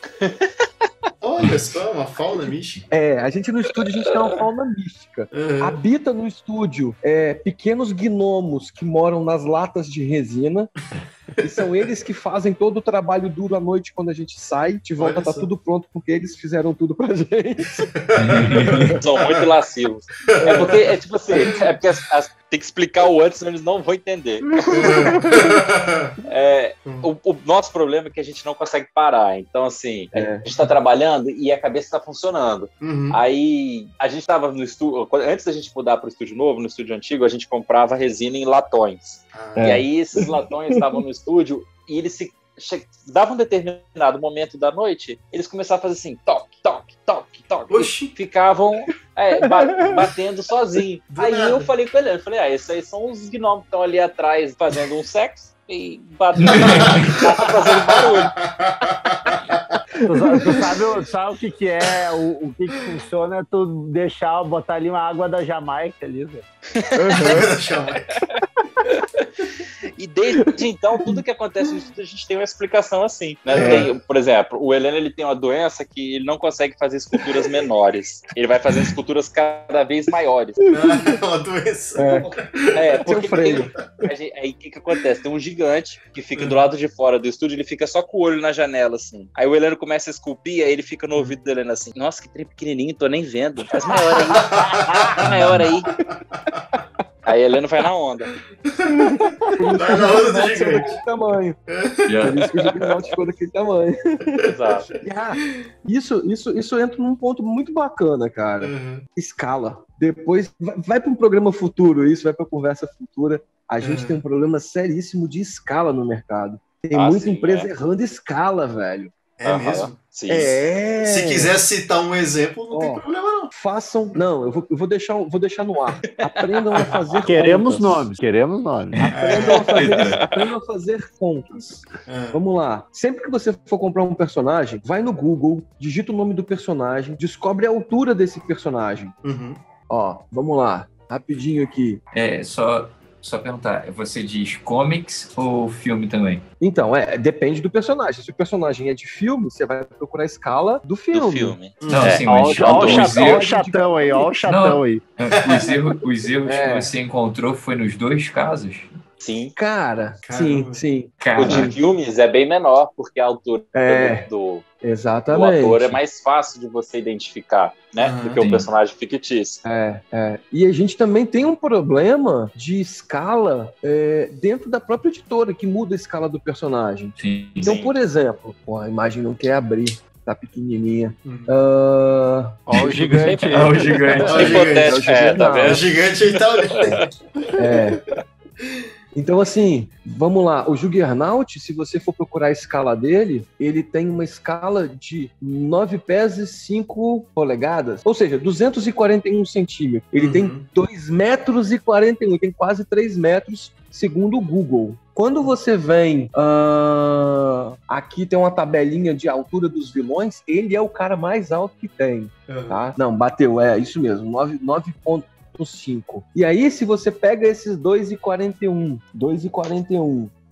Olha só, uma fauna mística. A gente no estúdio, a gente tem uma fauna mística. Habita no estúdio pequenos gnomos que moram nas latas de resina. E são eles que fazem todo o trabalho duro à noite quando a gente sai. De volta tá tudo pronto porque eles fizeram tudo pra gente. São muito lascivos. Porque tem que explicar o antes, senão eles não vão entender. O nosso problema é que a gente não consegue parar. Então, assim, a gente tá trabalhando e a cabeça tá funcionando. Aí, a gente tava no estúdio... Antes da gente mudar pro estúdio novo, no estúdio antigo, a gente comprava resina em latões. E aí, esses latões estavam no estúdio e eles dava um determinado momento da noite, eles começavam a fazer assim, toque, toque, toque, toque. Oxi. Ficavam batendo sozinho. Aí eu falei com ele, esses aí são os gnomos que estão ali atrás fazendo um sexo e batendo, fazendo barulho. Tu sabe o que é, o que funciona é tu botar ali uma água da Jamaica ali, velho. E desde então, tudo que acontece no estúdio, a gente tem uma explicação assim, né? Por exemplo, o Heleno, ele tem uma doença que ele não consegue fazer esculturas menores. Ele vai fazendo esculturas cada vez maiores. Uma doença. Porque aí o que acontece? Tem um gigante que fica do lado de fora do estúdio, ele fica só com o olho na janela, assim. Aí o Heleno começa a esculpir, aí ele fica no ouvido do Heleno assim, nossa, que trem pequenininho, tô nem vendo. Faz maior aí. Faz maior aí. Aí a Helena vai na onda. Vai na onda do gigante. Tamanho. Por isso que o gigante ficou daquele tamanho. Exato. Isso entra num ponto muito bacana, cara. Escala. Depois, vai para um programa futuro, vai para conversa futura. A gente tem um problema seríssimo de escala no mercado. Tem muita empresa errando escala, velho. É mesmo? Sim. Se quiser citar um exemplo, não tem problema não. Façam... Não, eu vou deixar no ar. Aprendam a fazer Queremos contas. nomes. Aprendam a fazer contas. Vamos lá. Sempre que você for comprar um personagem, vai no Google, digita o nome do personagem, descobre a altura desse personagem. Vamos lá. Rapidinho aqui. Só perguntar, você diz comics ou filme também? Então, depende do personagem. Se o personagem é de filme, você vai procurar a escala do filme. Não, sim, mas... Olha o chatão aí. Os erros que você encontrou foi nos dois casos? Sim. Cara, sim. O de filmes é bem menor, porque a altura do ator é mais fácil de você identificar, né? Do que o personagem fictício. E a gente também tem um problema de escala dentro da própria editora, que muda a escala do personagem. Sim, então, por exemplo, a imagem não quer abrir. Tá pequenininha. Olha o gigante. Olha o gigante. O gigante aí tá ali. Então, assim, vamos lá. O Juggernaut, se você for procurar a escala dele, ele tem uma escala de 9 pés e 5 polegadas. Ou seja, 241 centímetros. Ele tem 2 metros e 41. Tem quase 3 metros, segundo o Google. Quando você vem... aqui tem uma tabelinha de altura dos vilões. Ele é o cara mais alto que tem. Tá? Não, bateu. Isso mesmo. 9,5. E aí, se você pega esses 2,41,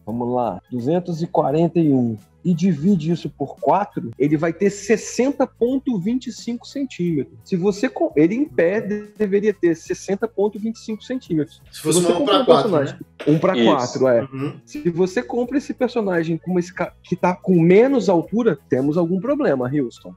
vamos lá, 241, e divide isso por 4, ele vai ter 60,25 centímetros. Se você... Ele em pé deveria ter 60,25 centímetros. Se fosse um para 4, né? 1 para 4, Se você compra esse personagem com uma que tá com menos altura, temos algum problema, Houston.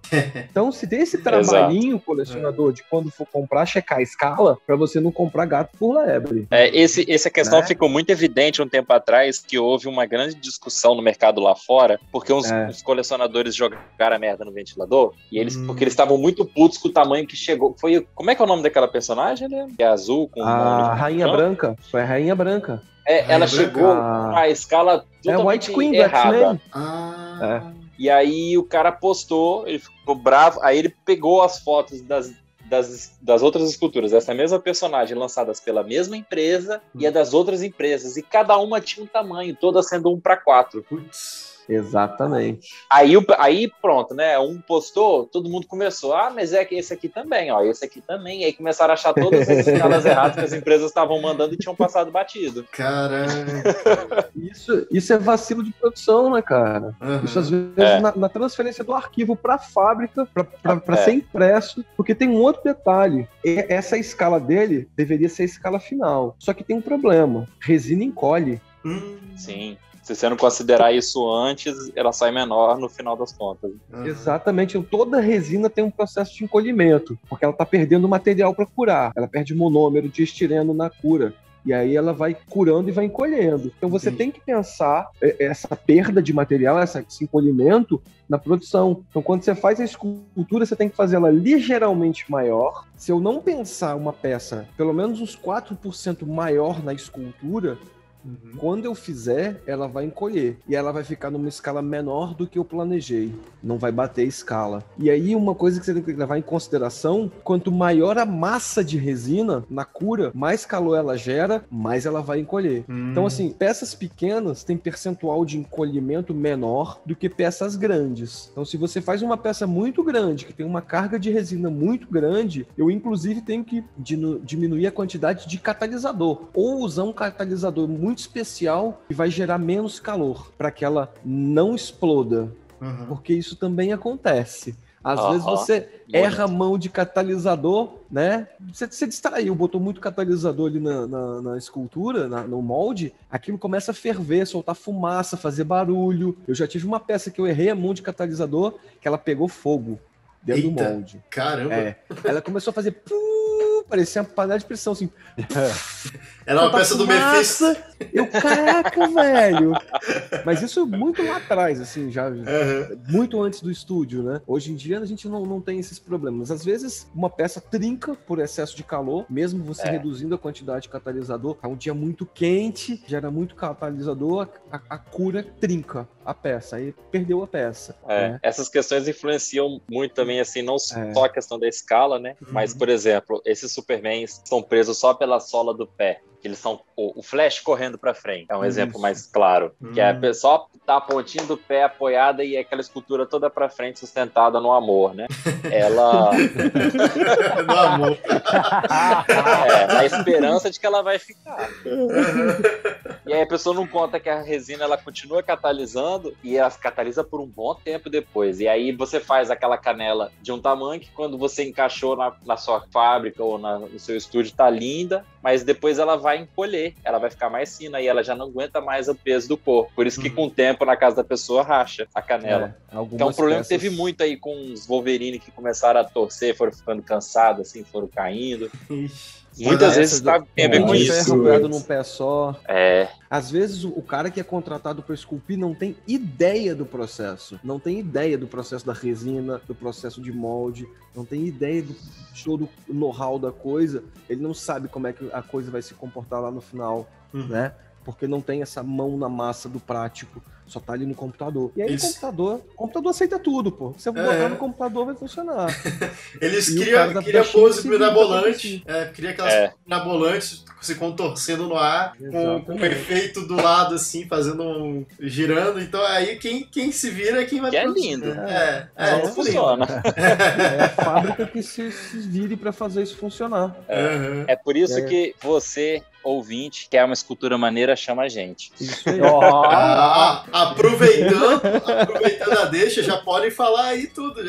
Então, se tem esse trabalhinho, colecionador, de quando for comprar, checar a escala, para você não comprar gato por lebre. Essa questão ficou muito evidente um tempo atrás, que houve uma grande discussão no mercado lá fora, porque os colecionadores jogaram a merda no ventilador, e porque eles estavam muito putos com o tamanho que chegou. Como é que é o nome daquela personagem, né? Que é azul, com a Rainha Branca. Foi a Rainha Branca. Ela chegou com a escala totalmente White Queen, errada. E aí o cara postou, ele ficou bravo, aí ele pegou as fotos das das outras esculturas, essa mesma personagem lançadas pela mesma empresa e a das outras empresas, e cada uma tinha um tamanho, todas sendo 1:4. Putz. Exatamente. Aí pronto, né? Um postou, todo mundo começou. Mas é que esse aqui também, ó. Esse aqui também. E aí começaram a achar todas as escalas erradas que as empresas estavam mandando e tinham passado batido. Caramba. Isso é vacilo de produção, né, cara? Uhum. Isso às vezes na transferência do arquivo para a fábrica, para ser impresso, porque tem um outro detalhe. Essa escala dele deveria ser a escala final. Só que tem um problema. Resina encolhe. Sim. Se você não considerar isso antes, ela sai menor no final das contas. Exatamente. Toda resina tem um processo de encolhimento, porque ela está perdendo material para curar. Ela perde monômero de estireno na cura. E aí ela vai curando e vai encolhendo. Então você tem que pensar essa perda de material, esse encolhimento na produção. Então quando você faz a escultura, você tem que fazer ela ligeiramente maior. Se eu não pensar uma peça pelo menos uns 4% maior na escultura, quando eu fizer, ela vai encolher. E ela vai ficar numa escala menor do que eu planejei. Não vai bater a escala. E aí, uma coisa que você tem que levar em consideração, quanto maior a massa de resina na cura, mais calor ela gera, mais ela vai encolher. Então, assim, peças pequenas têm percentual de encolhimento menor do que peças grandes. Então, se você faz uma peça muito grande, que tem uma carga de resina muito grande, eu, inclusive, tenho que diminuir a quantidade de catalisador. Ou usar um catalisador muito especial e vai gerar menos calor para que ela não exploda, porque isso também acontece. Às vezes você erra a mão de catalisador, né? Você distraiu, botou muito catalisador ali na escultura, no molde, aquilo começa a ferver, soltar fumaça, fazer barulho. Eu já tive uma peça que eu errei a mão de catalisador, que ela pegou fogo dentro do molde. Caramba! Ela começou a fazer... parecia uma panela de pressão, assim. Era uma peça do Mephisto. Caraca, velho! Mas isso muito lá atrás, assim, já muito antes do estúdio, né? Hoje em dia a gente não tem esses problemas. Às vezes uma peça trinca por excesso de calor, mesmo você reduzindo a quantidade de catalisador. É um dia muito quente, gera muito catalisador, a cura trinca a peça, aí perdeu a peça. Né? Essas questões influenciam muito também, assim, não só a questão da escala, né? Mas, por exemplo, esses Supermans são presos só pela sola do pé. Que eles são o Flash correndo para frente. É um exemplo mais claro. Que é só tá a pontinha do pé apoiada e aquela escultura toda para frente sustentada no amor, né? Ela... no amor. Na esperança de que ela vai ficar. E aí a pessoa não conta que a resina ela continua catalisando e ela catalisa por um bom tempo depois. E aí você faz aquela canela de um tamanho que quando você encaixou na sua fábrica ou no seu estúdio tá linda, mas depois ela vai encolher, ela vai ficar mais fina e ela já não aguenta mais o peso do corpo. Por isso que com o tempo na casa da pessoa racha a canela. Então um problema que teve muito aí com os Wolverine que começaram a torcer, foram ficando cansados, assim, foram caindo. Muitas vezes tem a ver com isso. Ferro num pé só. Às vezes o cara que é contratado para esculpir não tem ideia do processo. Não tem ideia do processo da resina, do processo de molde. Não tem ideia do todo o know-how da coisa. Ele não sabe como é que a coisa vai se comportar lá no final, né? Porque não tem essa mão na massa do prático. Só tá ali no computador. E aí o computador aceita tudo, pô. Você botar no computador vai funcionar. Eles criam pose mirabolante. Cria aquelas mirabolantes se contorcendo no ar, com o efeito do lado, assim, girando. Então aí quem se vira é quem vai produzir. É lindo. Não funciona. É a fábrica que se vire pra fazer isso funcionar. É por isso que você, ouvinte, quer uma escultura maneira, chama a gente. Isso aí. Aproveitando a deixa, já podem falar aí tudo.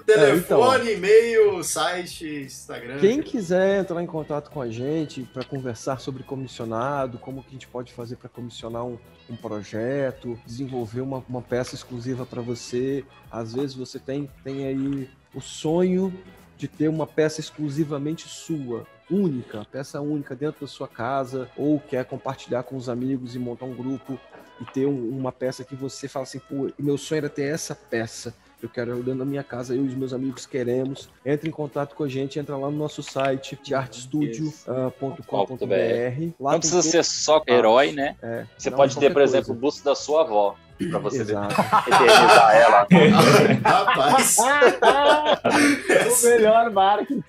Telefone, e-mail, site, Instagram. Quem quiser entrar em contato com a gente para conversar sobre comissionado, como que a gente pode fazer para comissionar um projeto, desenvolver uma peça exclusiva para você. Às vezes você tem aí o sonho de ter uma peça exclusivamente sua, única, peça única dentro da sua casa, ou quer compartilhar com os amigos e montar um grupo e ter uma peça que você fala assim, pô, meu sonho era ter essa peça, eu quero dentro da minha casa, eu e os meus amigos queremos. Entre em contato com a gente, entra lá no nosso site, teartstudio.com.br. Não precisa ser só herói, né? Você pode ter, por exemplo, o busto da sua avó. pra você eternizar ela. Rapaz. O melhor marketing.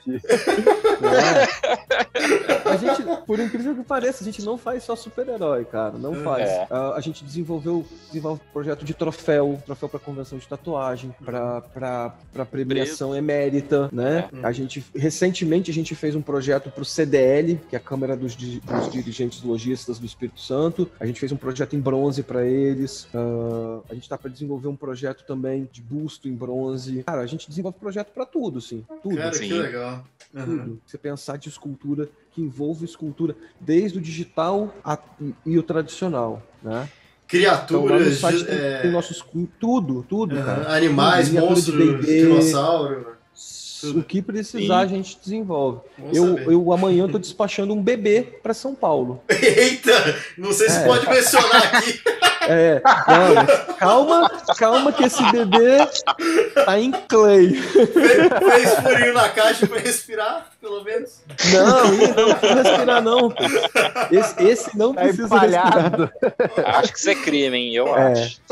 A gente, por incrível que pareça, a gente não faz só super-herói, cara. Não faz. A gente desenvolve um projeto de troféu para convenção de tatuagem, para premiação emérita, né? Recentemente a gente fez um projeto pro CDL, que é a Câmara dos Dirigentes Logistas do Espírito Santo. A gente fez um projeto em bronze para eles. A gente tá para desenvolver um projeto também de busto em bronze. Cara, a gente desenvolve projeto para tudo, assim. Tudo. Cara, que legal. Tudo. Você pensar de escultura, que envolve escultura, desde o digital e o tradicional, né? Criaturas, então, tem nossos tudo, cara. Animais, monstros, dinossauro. O que precisar a gente desenvolve. Eu amanhã tô despachando um bebê para São Paulo. Eita, não sei se pode mencionar aqui. Calma que esse bebê tá em clay. Fez furinho na caixa para respirar, pelo menos? Não precisa respirar não. Pô. Esse não precisa respirar. Acho que isso é crime, hein? Eu acho.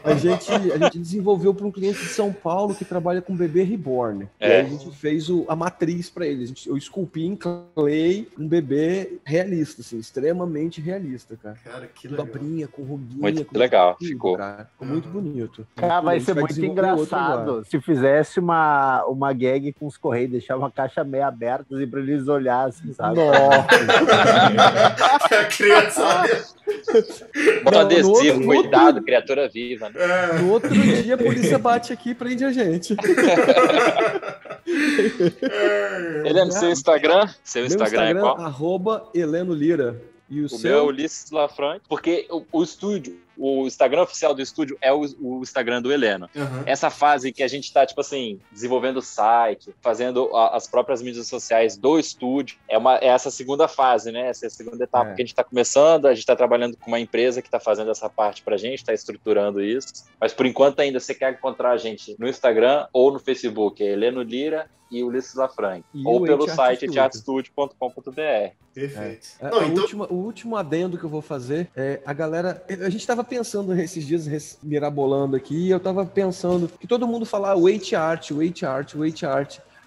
A gente desenvolveu para um cliente de São Paulo que trabalha com bebê reborn. E aí a gente fez a matriz para ele. Eu esculpi em clay um bebê realista, assim, extremamente realista, cara. Cara, que legal. Dobrinha, com ruguinha. Muito legal, ficou. Cara. Ficou muito bonito. Cara, vai ser muito engraçado se fizesse uma gag com os correios, deixar uma caixa meio aberta e pra eles olharem, assim, sabe? Nossa! A criança. Bota adesivo, cuidado, criatura viva. Né? No outro dia a polícia bate aqui e prende a gente. Heleno, seu Instagram? Seu Instagram é qual? @HelenoLira. E o meu é Ulisses Lafranc, porque o estúdio, o Instagram oficial do estúdio é o Instagram do Heleno. Essa fase que a gente tá, tipo assim, desenvolvendo o site, fazendo as próprias mídias sociais do estúdio, é essa segunda fase, né? Essa é a segunda etapa que a gente tá começando, a gente tá trabalhando com uma empresa que tá fazendo essa parte pra gente, tá estruturando isso. Mas por enquanto ainda você quer encontrar a gente no Instagram ou no Facebook, é Heleno Lira e Ulisses Lafranc. Ou pelo site teatrostudio.com.br. Perfeito. O último adendo que eu vou fazer é a galera. A gente tava pensando esses dias, mirabolando aqui, e eu tava pensando que todo mundo fala weight art. Eu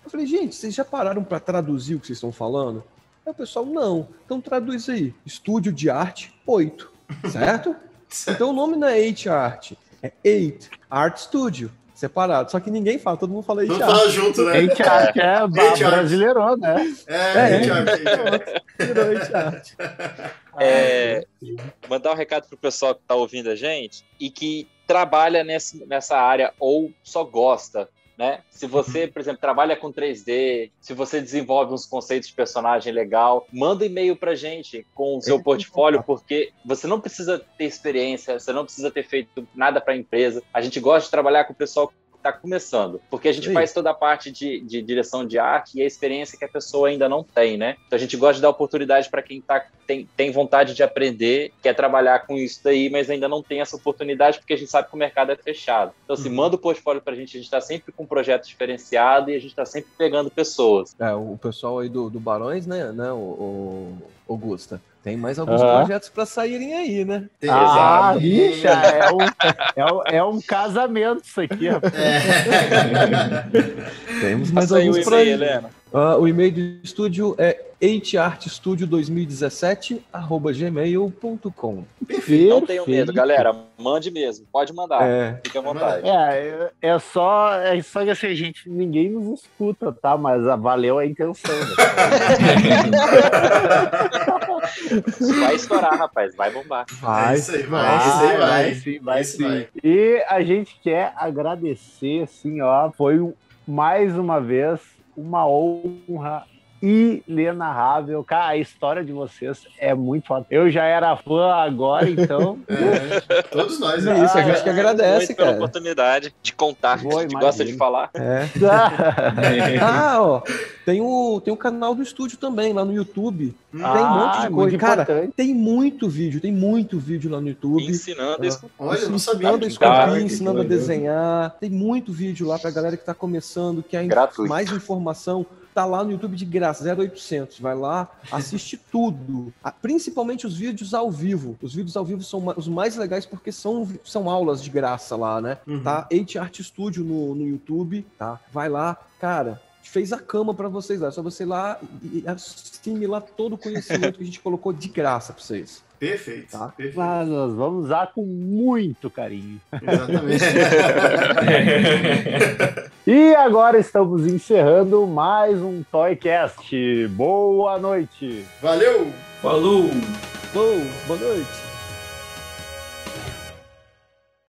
falei, gente, vocês já pararam para traduzir o que vocês estão falando? Aí o pessoal, não. Então traduz aí. Estúdio de arte 8. Certo? Então o nome não é 8 Art, é 8 Art Studio. Separado. Só que ninguém fala, todo mundo fala 8 Art. Não fala junto, né? 8 Art brasileirou, né? 8 Art. Virou 8 Art. Mandar um recado pro pessoal que tá ouvindo a gente e que trabalha nessa área ou só gosta, né? Se você, por exemplo, trabalha com 3D, se você desenvolve uns conceitos de personagem legal, manda um e-mail pra gente com o seu portfólio, porque você não precisa ter experiência, você não precisa ter feito nada pra empresa. A gente gosta de trabalhar com o pessoal que está começando, porque a gente faz toda a parte de direção de arte e a experiência que a pessoa ainda não tem, né? Então a gente gosta de dar oportunidade para quem tem vontade de aprender, quer trabalhar com isso daí, mas ainda não tem essa oportunidade, porque a gente sabe que o mercado é fechado. Então assim, manda o portfólio pra gente está sempre com um projeto diferenciado e a gente está sempre pegando pessoas. O pessoal aí do Barões, né, o Augusta, tem mais alguns projetos para saírem aí, né? Exato. Bicha, é um casamento isso aqui, rapaz. Temos mais alguns para aí. O e-mail do estúdio é 8artstudio2017@gmail.com. Não tenham medo, galera. Mande mesmo. Pode mandar. Fique à vontade. É só que assim, gente, ninguém nos escuta, tá? Mas valeu a intenção. Né? Vai estourar, rapaz. Vai bombar. Vai sim. E a gente quer agradecer, assim, ó. Foi mais uma vez uma honra inenarrável. Cara, a história de vocês é muito foda. Eu já era fã agora, então... Todos nós, né? Isso, a gente que agradece, cara. Pela oportunidade de contar, que a gente gosta de falar. Tem o canal do estúdio também, lá no YouTube. Tem um monte de coisa. Cara, tem muito vídeo lá no YouTube. Ensinando isso. Olha, eu não sabia. Ensinando a esculpir, ensinando a desenhar. Tem muito vídeo lá pra galera que tá começando, que quer mais informação. Tá lá no YouTube de graça, 0800. Vai lá, assiste tudo. Principalmente os vídeos ao vivo. Os vídeos ao vivo são os mais legais porque são aulas de graça lá, né? Tá? Art Studio no YouTube, tá? Vai lá, cara. Fez a cama para vocês lá. É só você ir lá e assimilar todo o conhecimento que a gente colocou de graça para vocês. Perfeito. Tá? Perfeito. Mas nós vamos usar com muito carinho. Exatamente. E agora estamos encerrando mais um Toycast. Boa noite. Valeu! Falou! Boa noite.